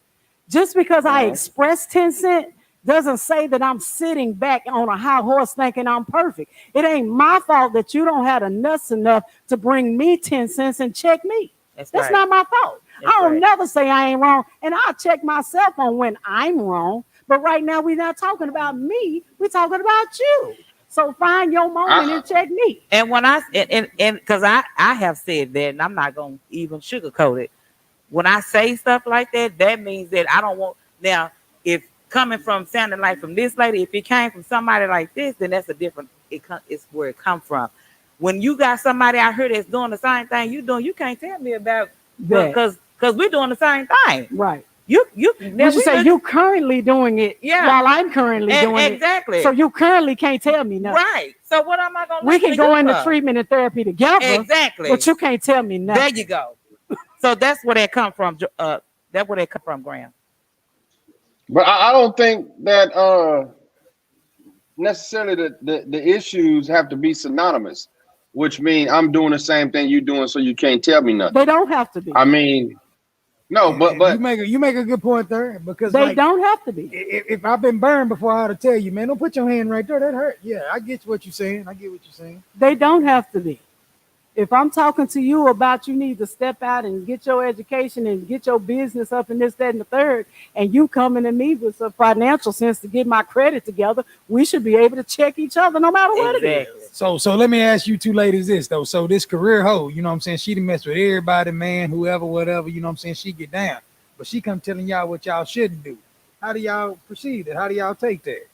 [SPEAKER 4] Just because I express 10 cents doesn't say that I'm sitting back on a high horse thinking I'm perfect. It ain't my fault that you don't have the nuts enough to bring me 10 cents and check me. That's
[SPEAKER 3] right.
[SPEAKER 4] not my fault.
[SPEAKER 3] That's
[SPEAKER 4] I don't
[SPEAKER 3] right.
[SPEAKER 4] never say I ain't wrong, and I'll check myself on when I'm wrong. But right now, we're not talking about me. We're talking about you. So find your moment and check me.
[SPEAKER 3] And when I and because I have said that, and I'm not gonna even sugarcoat it. When I say stuff like that, that means that I don't want. Now, if coming from sounding like from this lady, if it came from somebody like this, then that's a different. It's where it come from. When you got somebody out here that's doing the same thing you doing, you can't tell me about
[SPEAKER 4] That.
[SPEAKER 3] because we're doing the same thing.
[SPEAKER 4] Right.
[SPEAKER 3] You
[SPEAKER 4] Would you say you currently doing it while I'm currently doing
[SPEAKER 3] exactly.
[SPEAKER 4] it? So you currently can't tell me nothing.
[SPEAKER 3] Right. So what am I gonna?
[SPEAKER 4] We can go into
[SPEAKER 3] for?
[SPEAKER 4] treatment and therapy together.
[SPEAKER 3] Exactly.
[SPEAKER 4] But you can't tell me nothing.
[SPEAKER 3] There you go. So that's where that come from. That's where they come from, Graham.
[SPEAKER 1] But I don't think that necessarily the issues have to be synonymous, which means I'm doing the same thing you're doing, so you can't tell me nothing.
[SPEAKER 4] They don't have to be.
[SPEAKER 1] I mean, no, but
[SPEAKER 2] you make a good point there because
[SPEAKER 4] they
[SPEAKER 2] like,
[SPEAKER 4] don't have to be.
[SPEAKER 2] If I've been burned before, I ought to tell you, man, don't put your hand right there. That hurt. Yeah, I get what you're saying.
[SPEAKER 4] They don't have to be. If I'm talking to you about you need to step out and get your education and get your business up and this, that, and the third, and you coming to me with some financial sense to get my credit together, we should be able to check each other no matter what it is.
[SPEAKER 2] So let me ask you two ladies this though. So this career hoe, you know what I'm saying? She done mess with everybody, man, whoever, whatever, you know what I'm saying? She get down. But she come telling y'all what y'all shouldn't do. How do y'all perceive it? How do y'all take that?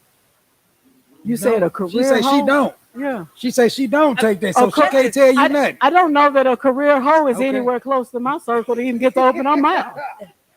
[SPEAKER 4] You said a career
[SPEAKER 2] She say
[SPEAKER 4] hoe?
[SPEAKER 2] she don't.
[SPEAKER 4] Yeah.
[SPEAKER 2] She say she don't take that, so she can't tell you nothing.
[SPEAKER 4] I don't know that a career hoe is anywhere close to my circle to even get to open her mouth.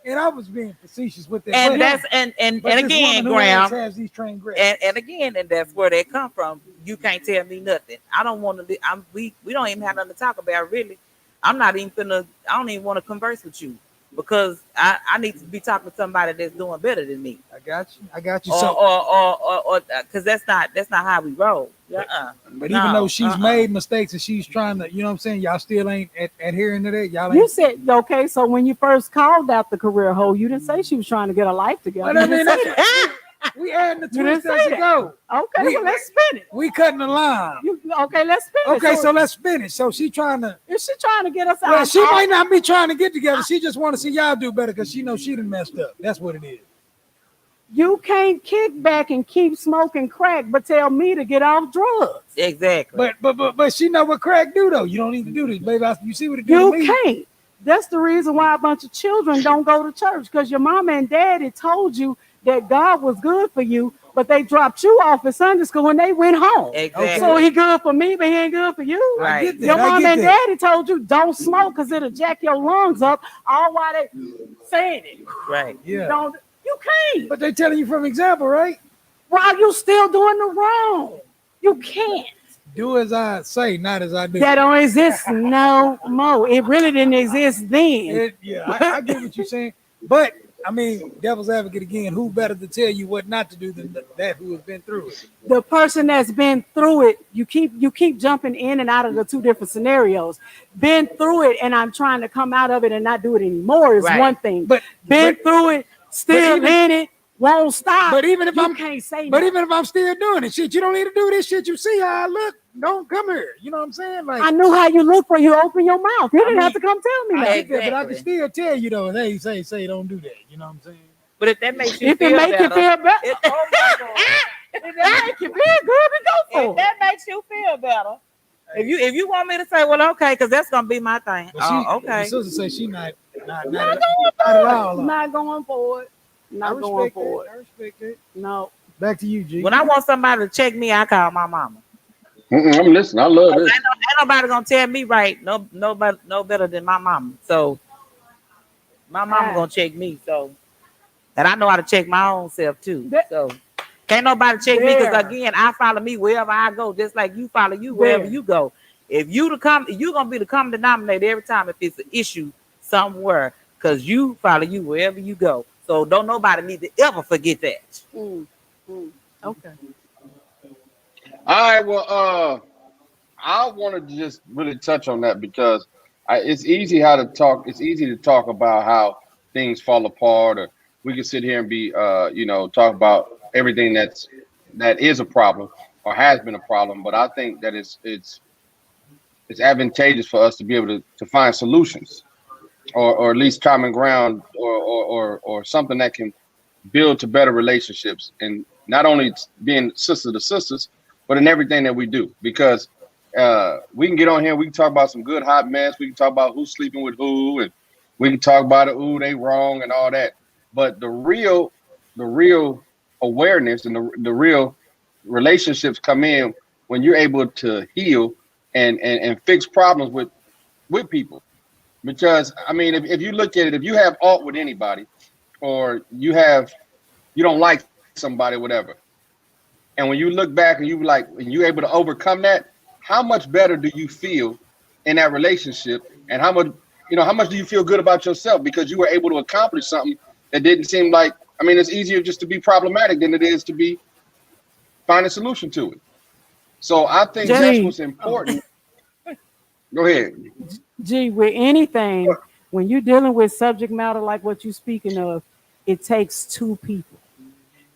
[SPEAKER 2] And I was being facetious with that.
[SPEAKER 3] And
[SPEAKER 2] but
[SPEAKER 3] that's and
[SPEAKER 2] but this
[SPEAKER 3] again,
[SPEAKER 2] woman who
[SPEAKER 3] Graham,
[SPEAKER 2] has these trained grads.
[SPEAKER 3] and again, and that's where they come from. You can't tell me nothing. I don't want to. We don't even have nothing to talk about. Really, I'm not even finna. I don't even want to converse with you because I need to be talking to somebody that's doing better than me.
[SPEAKER 2] I got you.
[SPEAKER 3] Or because that's not how we roll.
[SPEAKER 2] But even though she's made mistakes and she's trying to, you know what I'm saying, y'all still ain't adhering to that. Y'all ain't.
[SPEAKER 4] You said, okay, so when you first called out the career hoe, you didn't say she was trying to get her life together.
[SPEAKER 2] Well, I mean, we adding the twist as you go.
[SPEAKER 4] Okay, well, let's spin it.
[SPEAKER 2] We cutting the line.
[SPEAKER 4] Okay, let's spin it.
[SPEAKER 2] Okay, so let's finish. So she trying to.
[SPEAKER 4] Is she trying to get us out?
[SPEAKER 2] Well, she might not be trying to get together. She just want to see y'all do better because she knows she done messed up. That's what it is.
[SPEAKER 4] You can't kick back and keep smoking crack, but tell me to get off drugs.
[SPEAKER 3] Exactly.
[SPEAKER 2] But she know what crack do though. You don't need to do this, baby. You see what it do
[SPEAKER 4] You
[SPEAKER 2] to me?
[SPEAKER 4] can't. That's the reason why a bunch of children don't go to church, because your mama and daddy told you that God was good for you, but they dropped you off at Sunday school and they went home.
[SPEAKER 3] Exactly.
[SPEAKER 4] So he good for me, but he ain't good for you.
[SPEAKER 3] Right.
[SPEAKER 2] I get that.
[SPEAKER 4] Your mom and
[SPEAKER 2] that.
[SPEAKER 4] daddy told you don't smoke because it'll jack your lungs up. All while they saying it.
[SPEAKER 3] Right.
[SPEAKER 2] Yeah.
[SPEAKER 4] You can't.
[SPEAKER 2] But they telling you from example, right?
[SPEAKER 4] While you still doing the wrong. You can't.
[SPEAKER 2] Do as I say, not as I do.
[SPEAKER 4] That don't exist no more. It really didn't exist then.
[SPEAKER 2] I get what you're saying. But I mean, devil's advocate again, who better to tell you what not to do than that who has been through it?
[SPEAKER 4] The person that's been through it, you keep jumping in and out of the two different scenarios. Been through it and I'm trying to come out of it and not do it anymore is one thing. But through it, still in it, won't stop.
[SPEAKER 2] But even if
[SPEAKER 4] you can't say
[SPEAKER 2] but even if I'm still doing it, shit, you don't need to do this shit. You see how I look. Don't come here. You know what I'm saying? Like
[SPEAKER 4] I knew how you look for you open your mouth. You didn't have to come tell me that.
[SPEAKER 2] I get that, but I can still tell you though, hey, say don't do that. You know what I'm saying?
[SPEAKER 3] But if that makes you
[SPEAKER 4] if
[SPEAKER 3] feel
[SPEAKER 4] it make
[SPEAKER 3] better,
[SPEAKER 4] you feel better,
[SPEAKER 3] if that
[SPEAKER 4] make you feel good, then go for
[SPEAKER 3] if that makes you feel better. If you want me to say, well, okay, because that's gonna be my thing. Okay.
[SPEAKER 2] My sister say she not
[SPEAKER 4] going at all. Not going for it. Not going for it.
[SPEAKER 2] I respect it.
[SPEAKER 4] No.
[SPEAKER 2] Back to you, G.
[SPEAKER 3] When I want somebody to check me, I call my mama.
[SPEAKER 1] I'm listening. I love this.
[SPEAKER 3] Ain't nobody gonna tell me right. Nobody no better than my mama. So my mama gonna check me. So, and I know how to check my own self too. So can't nobody check me because again, I follow me wherever I go, just like you follow you wherever you go. If you you're gonna be the common denominator every time if it's an issue somewhere, because you follow you wherever you go. So don't nobody need to ever forget that.
[SPEAKER 4] Okay.
[SPEAKER 1] All right. Well, I wanted to just really touch on that because it's easy how to talk. It's easy to talk about how things fall apart, or we can sit here and be, talk about everything that is a problem or has been a problem. But I think that it's advantageous for us to be able to find solutions, or at least common ground, or something that can build to better relationships, and not only being sister to sisters, but in everything that we do. Because we can get on here, we can talk about some good hot mess, we can talk about who's sleeping with who, and we can talk about it, ooh, they wrong and all that. But the real awareness and the real relationships come in when you're able to heal and fix problems with people. Because I mean, if you look at it, if you have aught with anybody, or you don't like somebody, whatever, and when you look back and you're able to overcome that, how much better do you feel in that relationship, and how much do you feel good about yourself because you were able to accomplish something that didn't seem like, I mean, it's easier just to be problematic than it is to be find a solution to it. So I think that's what's important. Go ahead.
[SPEAKER 4] With anything, when you're dealing with subject matter like what you're speaking of, it takes two people.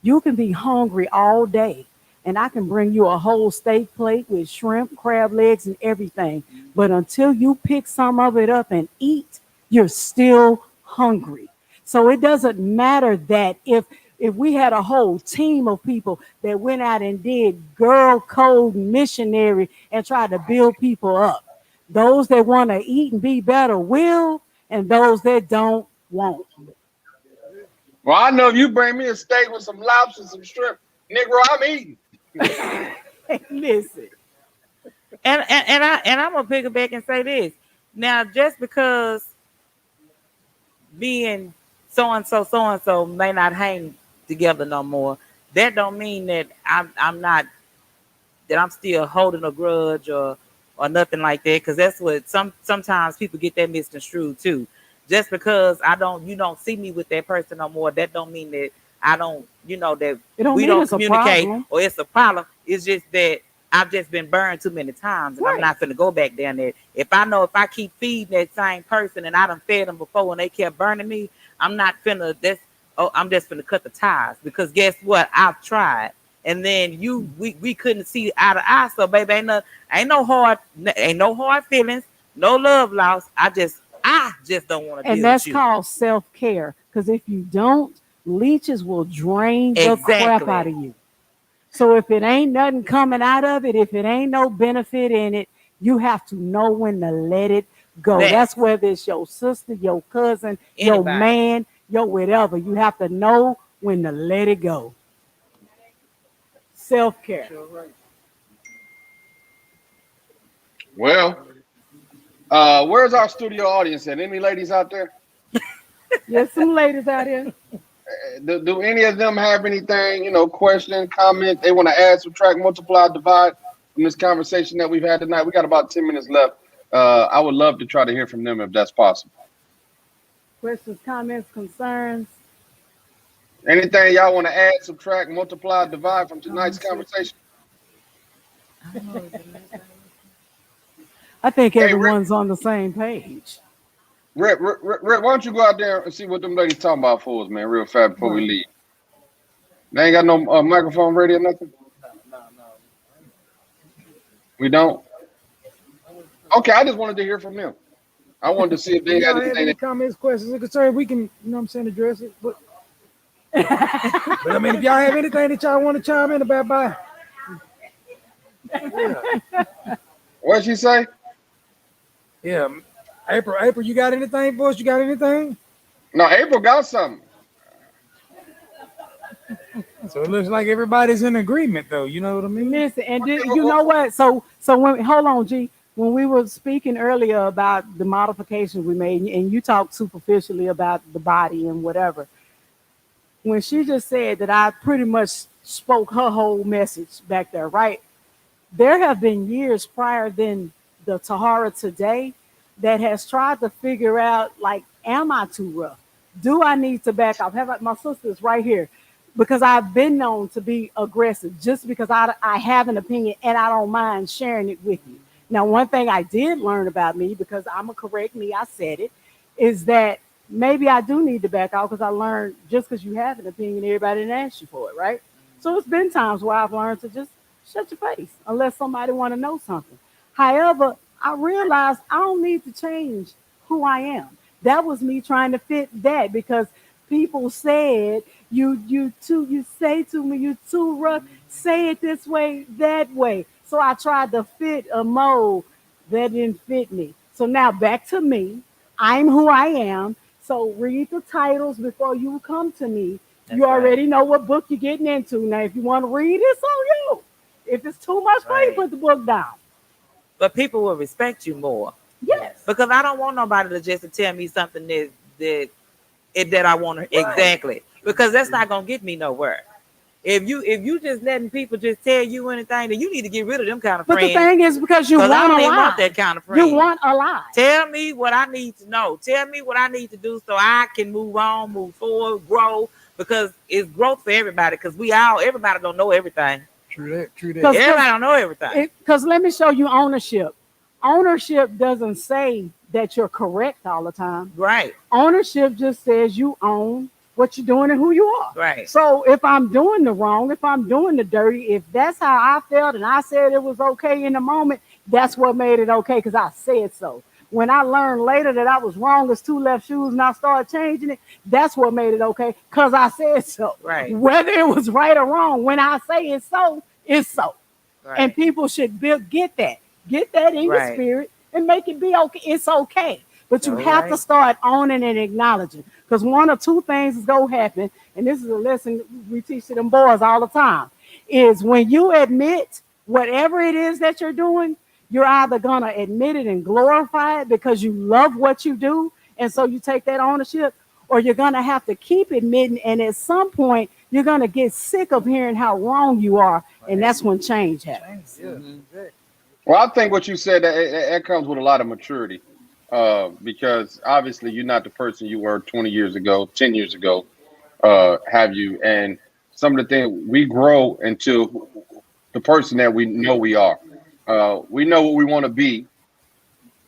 [SPEAKER 4] You can be hungry all day, and I can bring you a whole steak plate with shrimp, crab legs, and everything. But until you pick some of it up and eat, you're still hungry. So it doesn't matter that if we had a whole team of people that went out and did girl code missionary and tried to build people up. Those that want to eat and be better will, and those that don't won't.
[SPEAKER 1] Well, I know if you bring me a steak with some lobster and some shrimp, Negro, I'm eating.
[SPEAKER 4] Listen.
[SPEAKER 3] And I'm gonna pick it back and say this. Now, just because being so and so may not hang together no more, that don't mean that I'm not, that I'm still holding a grudge or nothing like that. Because that's what sometimes people get that misconstrued too. Just because you don't see me with that person no more, that don't mean that I don't, that we don't communicate or it's a problem. It's just that I've just been burned too many times, and I'm not finna go back down there. If I keep feeding that same person and I done fed them before and they kept burning me, I'm not finna. I'm just finna cut the ties, because guess what? I've tried, and then we couldn't see eye to eye. So baby, ain't no hard feelings, no love lost. I just don't want to deal with you.
[SPEAKER 4] And that's called self-care. Because if you don't, leeches will drain the crap out of you. So if it ain't nothing coming out of it, if it ain't no benefit in it, you have to know when to let it go. That's whether it's your sister, your cousin, your man, your whatever. You have to know when to let it go. Self-care.
[SPEAKER 1] Well, where's our studio audience at? Any ladies out there?
[SPEAKER 4] Yes, some ladies out here.
[SPEAKER 1] Do any of them have anything, question, comment they want to add, subtract, multiply, divide from this conversation that we've had tonight? We got about 10 minutes left. I would love to try to hear from them if that's possible.
[SPEAKER 4] Questions, comments, concerns?
[SPEAKER 1] Anything y'all want to add, subtract, multiply, divide from tonight's conversation?
[SPEAKER 4] I think everyone's on the same page.
[SPEAKER 1] Rick, why don't you go out there and see what them ladies talking about for us, man, real fast before we leave. They ain't got no microphone ready or nothing? No. We don't? Okay, I just wanted to hear from them. I wanted to see if they had anything.
[SPEAKER 2] Any comments, questions, and concerns, we can, address it. But I mean, if y'all have anything that y'all want to chime in about, bye. Yeah.
[SPEAKER 1] What'd she say?
[SPEAKER 2] Yeah. April, you got anything for us? You got anything?
[SPEAKER 1] No, April got something.
[SPEAKER 2] So it looks like everybody's in agreement, though. You know what I mean?
[SPEAKER 4] Listen, and you know what? So when hold on, G. When we were speaking earlier about the modifications we made, and you talked superficially about the body and whatever, when she just said that I pretty much spoke her whole message back there, right? There have been years prior than the Tahara today that has tried to figure out, like, am I too rough? Do I need to back off? Have my sisters right here, because I've been known to be aggressive just because I have an opinion and I don't mind sharing it with you. Now, one thing I did learn about me, because I'm a correct me, I said it, is that maybe I do need to back off, because I learned just because you have an opinion, everybody didn't ask you for it, right? So it's been times where I've learned to just shut your face unless somebody want to know something. However, I realized I don't need to change who I am. That was me trying to fit that, because people said you say to me, you too rough, say it this way, that way. So I tried to fit a mold that didn't fit me. So now back to me. I'm who I am. So read the titles before you come to me. That's you already know what book you're getting into. Now, if you want to read, it's on you. If it's too much for you, put the book down.
[SPEAKER 3] But people will respect you more.
[SPEAKER 4] Yes.
[SPEAKER 3] Because I don't want nobody to just tell me something that I want to exactly. Because that's not gonna get me nowhere. If you just letting people just tell you anything, then you need to get rid of them kind of friends.
[SPEAKER 4] But the thing is, because you want
[SPEAKER 3] I don't
[SPEAKER 4] a lie.
[SPEAKER 3] want that kind of friend.
[SPEAKER 4] You want a lie.
[SPEAKER 3] Tell me what I need to know. Tell me what I need to do so I can move on, move forward, grow. Because it's growth for everybody. Because everybody don't know everything.
[SPEAKER 2] True that.
[SPEAKER 3] Everybody don't know everything.
[SPEAKER 4] Because let me show you ownership. Ownership doesn't say that you're correct all the time.
[SPEAKER 3] Right.
[SPEAKER 4] Ownership just says you own what you're doing and who you are.
[SPEAKER 3] Right.
[SPEAKER 4] So if I'm doing the wrong, if I'm doing the dirty, if that's how I felt and I said it was okay in the moment, that's what made it okay, because I said so. When I learned later that I was wrong as two left shoes and I started changing it, that's what made it okay, because I said so.
[SPEAKER 3] Right.
[SPEAKER 4] Whether it was right or wrong, when I say it's so, it's so. Right. And people should get that in your spirit and make it be okay. It's okay. But you have to start owning and acknowledging, because one or two things is going to happen. And this is a lesson we teach to them boys all the time, is when you admit whatever it is that you're doing, you're either going to admit it and glorify it because you love what you do. And so you take that ownership, or you're going to have to keep admitting. And at some point, you're going to get sick of hearing how wrong you are. And that's when change happens.
[SPEAKER 1] Well, I think what you said, that comes with a lot of maturity. Because obviously you're not the person you were 20 years ago, 10 years ago, have you? And some of the things, we grow into the person that we know we are. We know what we want to be,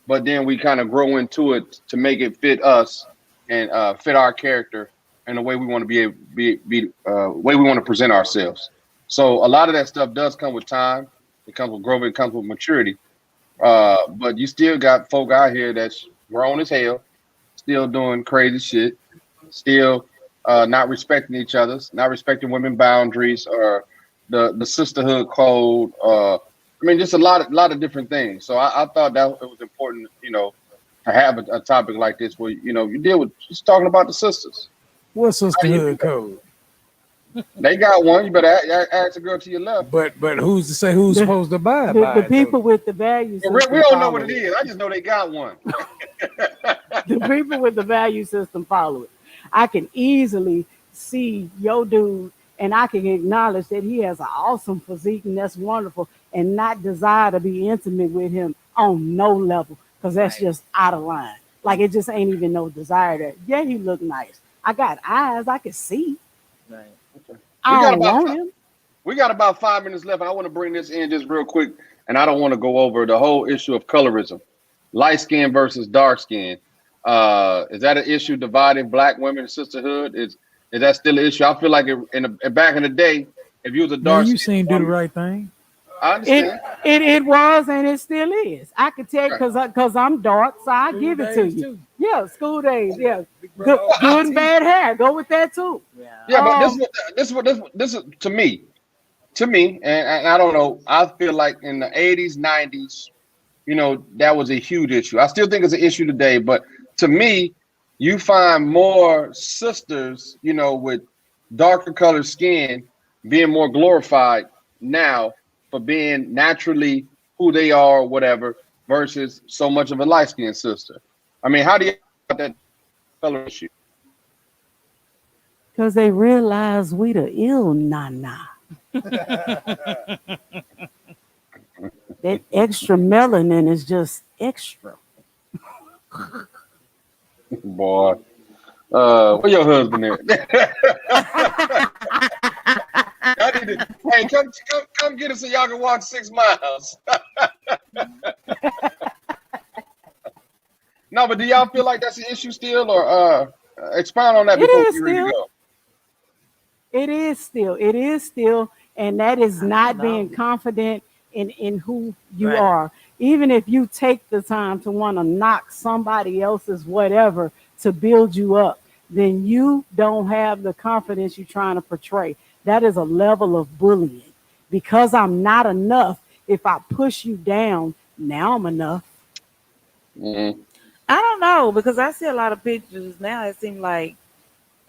[SPEAKER 1] but then we kind of grow into it to make it fit us and fit our character and the way we want to be way we want to present ourselves. So a lot of that stuff does come with time. It comes with growth. It comes with maturity. But you still got folk out here that's grown as hell, still doing crazy shit, still not respecting each other's, not respecting women's boundaries or the sisterhood code. I mean, just a lot of different things. So I thought that it was important, to have a topic like this where you deal with just talking about the sisters.
[SPEAKER 2] What's sisterhood code?
[SPEAKER 1] They got one. You better ask the girl to your left.
[SPEAKER 2] But who's to say who's supposed to abide by
[SPEAKER 4] the people with the values?
[SPEAKER 1] We don't know what it is. I just know they got one.
[SPEAKER 4] The people with the value system follow it. I can easily see your dude, and I can acknowledge that he has an awesome physique, and that's wonderful, and not desire to be intimate with him on no level, because that's just out of line. Like, it just ain't even no desire there. Yeah, he look nice. I got eyes. I can see.
[SPEAKER 3] Right.
[SPEAKER 1] Okay.
[SPEAKER 4] I
[SPEAKER 1] We got about 5 minutes left. I want to bring this in just real quick, and I don't want to go over the whole issue of colorism, light skin versus dark skin. Is that an issue dividing Black women and sisterhood? Is that still an issue? I feel like back in the day, if you was a dark,
[SPEAKER 2] you seen do the right thing.
[SPEAKER 1] I understand.
[SPEAKER 4] It was, and it still is. I can tell you because I'm dark, so I give it to you. Too. Yeah, school days. Yeah, good and bad hair. Go with that too.
[SPEAKER 1] Yeah, but this is to me, and I don't know. I feel like in the 80s, 90s, that was a huge issue. I still think it's an issue today, but to me, you find more sisters, with darker colored skin being more glorified now for being naturally who they are or whatever versus so much of a light-skinned sister? I mean, how do you about that color issue?
[SPEAKER 4] Because they realize we the ill nana. That extra melanin is just extra.
[SPEAKER 1] Boy, where your husband at? Hey, come get us so y'all can walk 6 miles. No, but do y'all feel like that's an issue still, or expound on that before we ready to go?
[SPEAKER 4] It is still, and that is not
[SPEAKER 3] know.
[SPEAKER 4] being confident in who you are. Even if you take the time to want to knock somebody else's whatever to build you up, then you don't have the confidence you're trying to portray. That is a level of bullying. Because I'm not enough, if I push you down, now I'm enough.
[SPEAKER 1] Mm-hmm.
[SPEAKER 3] I don't know, because I see a lot of pictures now. It seems like,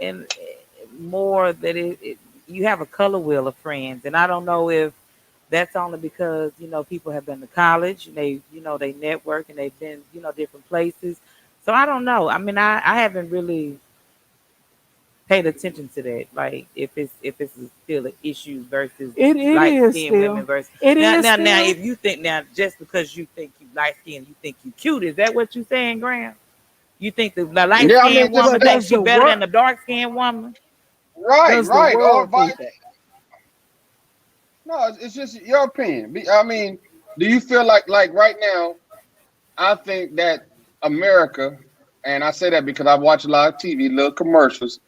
[SPEAKER 3] and more that you have a color wheel of friends, and I don't know if that's only because people have been to college and they they network and they've been different places. So I don't know. I mean, I haven't really paid attention to that. Like if it's still an issue versus light skinned women versus now if you think now just because you think you light skinned you think you cute, is that what you saying, Graham? You think the light skinned woman thinks you better than the dark skinned woman?
[SPEAKER 1] Right. Or
[SPEAKER 4] think that?
[SPEAKER 1] No, it's just your opinion. I mean, do you feel like right now? I think that America, and I say that because I watch a lot of TV, little commercials.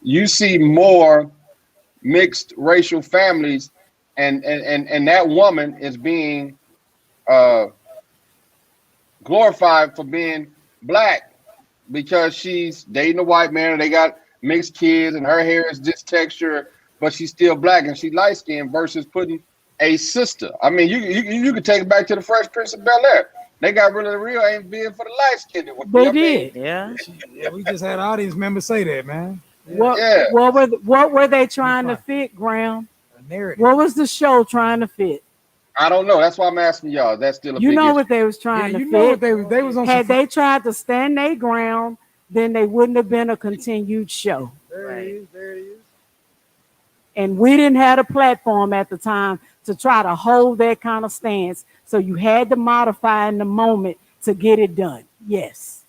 [SPEAKER 1] You see more mixed racial families, and that woman is being glorified for being black because she's dating a white man and they got mixed kids and her hair is this texture, but she's still black and she's light skinned versus putting a sister. I mean, you could take it back to the Fresh Prince of Bel-Air. They got rid of the real ain't being for the light skinned.
[SPEAKER 4] They did.
[SPEAKER 3] Yeah.
[SPEAKER 2] We just had audience members say that, man.
[SPEAKER 4] What were they trying to fit, Graham? What was the show trying to fit?
[SPEAKER 1] I don't know. That's why I'm asking y'all. That's still a big issue.
[SPEAKER 4] What they was trying to fit.
[SPEAKER 2] What they was on.
[SPEAKER 4] Had they tried to stand their ground, then they wouldn't have been a continued show.
[SPEAKER 2] There it is.
[SPEAKER 4] And we didn't have a platform at the time to try to hold that kind of stance. So you had to modify in the moment to get it done. Yes.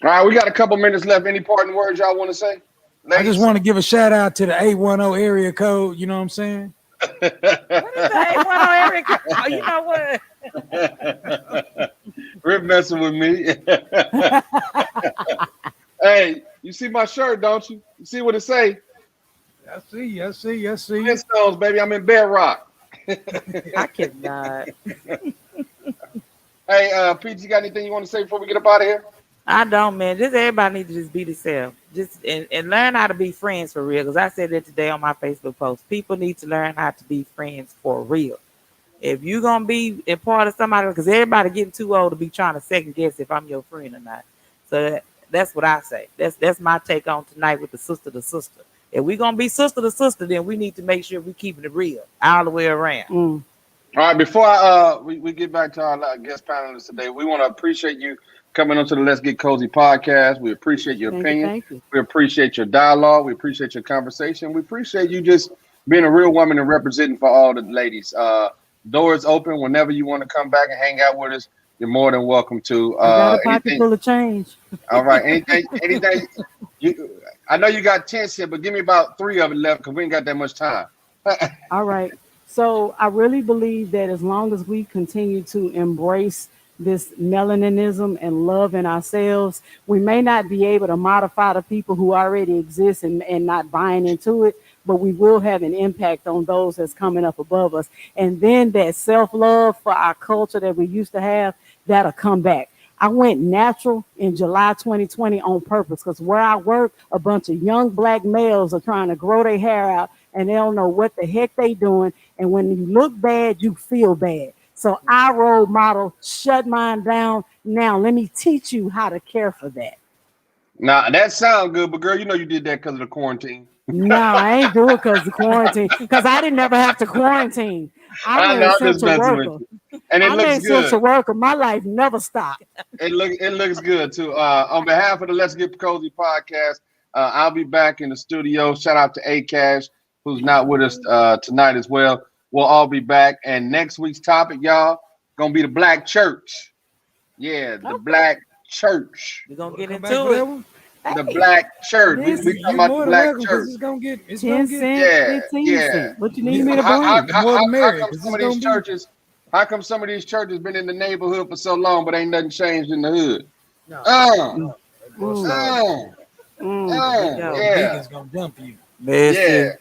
[SPEAKER 1] All right, we got a couple minutes left. Any parting words y'all want to say?
[SPEAKER 2] Ladies? I just want to give a shout out to the 810 area code. You know what I'm saying?
[SPEAKER 3] What is the 810 area code? Oh, you know what?
[SPEAKER 1] Rip messing with me. Hey, you see my shirt, don't you? You see what it say?
[SPEAKER 2] I see.
[SPEAKER 1] Flintstones, baby. I'm in Bedrock.
[SPEAKER 3] I cannot.
[SPEAKER 1] Hey, Pete, you got anything you want to say before we get up out of here?
[SPEAKER 3] I don't, man. Just everybody needs to just be themselves. Just and learn how to be friends for real. Because I said that today on my Facebook post. People need to learn how to be friends for real. If you're gonna be a part of somebody, because everybody getting too old to be trying to second guess if I'm your friend or not. So that's what I say. That's my take on tonight with the sister to sister. If we're gonna be sister to sister, then we need to make sure we keeping it real all the way around.
[SPEAKER 1] All right, before we get back to our guest panelists today, we want to appreciate you coming onto the Let's Get Cozy podcast. We appreciate your opinion.
[SPEAKER 4] Thank you.
[SPEAKER 1] We appreciate your dialogue. We appreciate your conversation. We appreciate you just being a real woman and representing for all the ladies. Doors open whenever you want to come back and hang out with us. You're more than welcome to.
[SPEAKER 4] I got a pocket full of change.
[SPEAKER 1] All right. Anything. I know you got 10 cents, but give me about 3 of it left because we ain't got that much time.
[SPEAKER 4] All right. So I really believe that as long as we continue to embrace this melaninism and love in ourselves, we may not be able to modify the people who already exist and not buying into it, but we will have an impact on those that's coming up above us. And then that self-love for our culture that we used to have, that'll come back. I went natural in July 2020 on purpose because where I work, a bunch of young black males are trying to grow their hair out and they don't know what the heck they doing. And when you look bad, you feel bad. So I role model, shut mine down. Now let me teach you how to care for that.
[SPEAKER 1] Now that sounds good, but girl, you know you did that because of the quarantine.
[SPEAKER 4] No, I ain't do it because of quarantine. Because I didn't never have to quarantine. I'm
[SPEAKER 1] I
[SPEAKER 4] an
[SPEAKER 1] know, I'm just
[SPEAKER 4] essential
[SPEAKER 1] messing with
[SPEAKER 4] worker.
[SPEAKER 1] you. And it
[SPEAKER 4] I'm an
[SPEAKER 1] looks good.
[SPEAKER 4] essential worker. My life never stopped.
[SPEAKER 1] It looks good too. On behalf of the Let's Get Cozy podcast, I'll be back in the studio. Shout out to Akash, who's not with us tonight as well. We'll all be back. And next week's topic, y'all, gonna be the Black Church. Yeah, the
[SPEAKER 4] Okay.
[SPEAKER 1] Black Church.
[SPEAKER 3] We're gonna get
[SPEAKER 2] Come back
[SPEAKER 3] into
[SPEAKER 2] for that
[SPEAKER 3] it.
[SPEAKER 2] one?
[SPEAKER 1] The
[SPEAKER 4] Hey,
[SPEAKER 1] Black Church. We
[SPEAKER 4] listen,
[SPEAKER 1] talking
[SPEAKER 2] You
[SPEAKER 1] about the
[SPEAKER 2] more than
[SPEAKER 1] Black
[SPEAKER 2] welcome
[SPEAKER 1] Church.
[SPEAKER 2] because it's
[SPEAKER 4] 10
[SPEAKER 2] gonna get
[SPEAKER 4] cent,
[SPEAKER 1] Yeah,
[SPEAKER 4] 15
[SPEAKER 1] yeah.
[SPEAKER 4] cent. What you need
[SPEAKER 2] yeah,
[SPEAKER 4] me to
[SPEAKER 1] How,
[SPEAKER 4] bring?
[SPEAKER 2] the more the merrier
[SPEAKER 1] come
[SPEAKER 2] because
[SPEAKER 1] some
[SPEAKER 2] it's
[SPEAKER 1] of these
[SPEAKER 2] gonna be.
[SPEAKER 1] churches? How come some of these churches been in the neighborhood for so long, but ain't nothing changed in the hood?
[SPEAKER 2] No,
[SPEAKER 1] Uh,
[SPEAKER 2] no. That boy
[SPEAKER 4] Mm,
[SPEAKER 2] started.
[SPEAKER 3] Yo,
[SPEAKER 2] The
[SPEAKER 1] yeah,
[SPEAKER 2] deacon's gonna jump you,
[SPEAKER 1] yeah.
[SPEAKER 3] listen.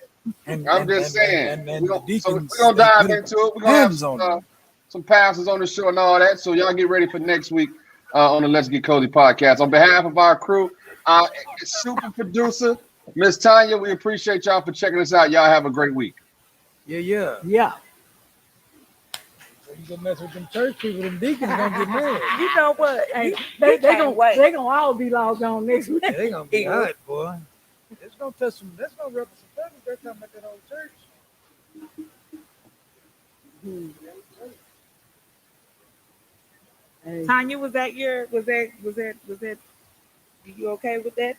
[SPEAKER 2] and
[SPEAKER 1] I'm
[SPEAKER 2] and
[SPEAKER 1] just
[SPEAKER 2] and and
[SPEAKER 1] saying.
[SPEAKER 2] and, and the
[SPEAKER 1] We're
[SPEAKER 2] deacons
[SPEAKER 1] gonna
[SPEAKER 2] they
[SPEAKER 1] dive
[SPEAKER 2] get
[SPEAKER 1] into it. We're gonna have
[SPEAKER 2] hands on them.
[SPEAKER 1] some pastors on the show and all that. So y'all get ready for next week on the Let's Get Cozy podcast. On behalf of our crew, our super producer, Miss Tanya, we appreciate y'all for checking us out. Y'all have a great week.
[SPEAKER 2] Yeah.
[SPEAKER 4] yeah.
[SPEAKER 2] So you gonna mess with them church people, them deacons gonna get mad.
[SPEAKER 3] You know what?
[SPEAKER 4] Hey,
[SPEAKER 3] You
[SPEAKER 4] they
[SPEAKER 3] can't wait.
[SPEAKER 4] gonna all be logged on next week.
[SPEAKER 2] Yeah, they gonna be
[SPEAKER 3] Ew.
[SPEAKER 2] hot, boy. It's gonna touch some. That's gonna ruffle some feathers. They're talking about that old church.
[SPEAKER 4] Hey.
[SPEAKER 3] Tanya, was that you okay with that?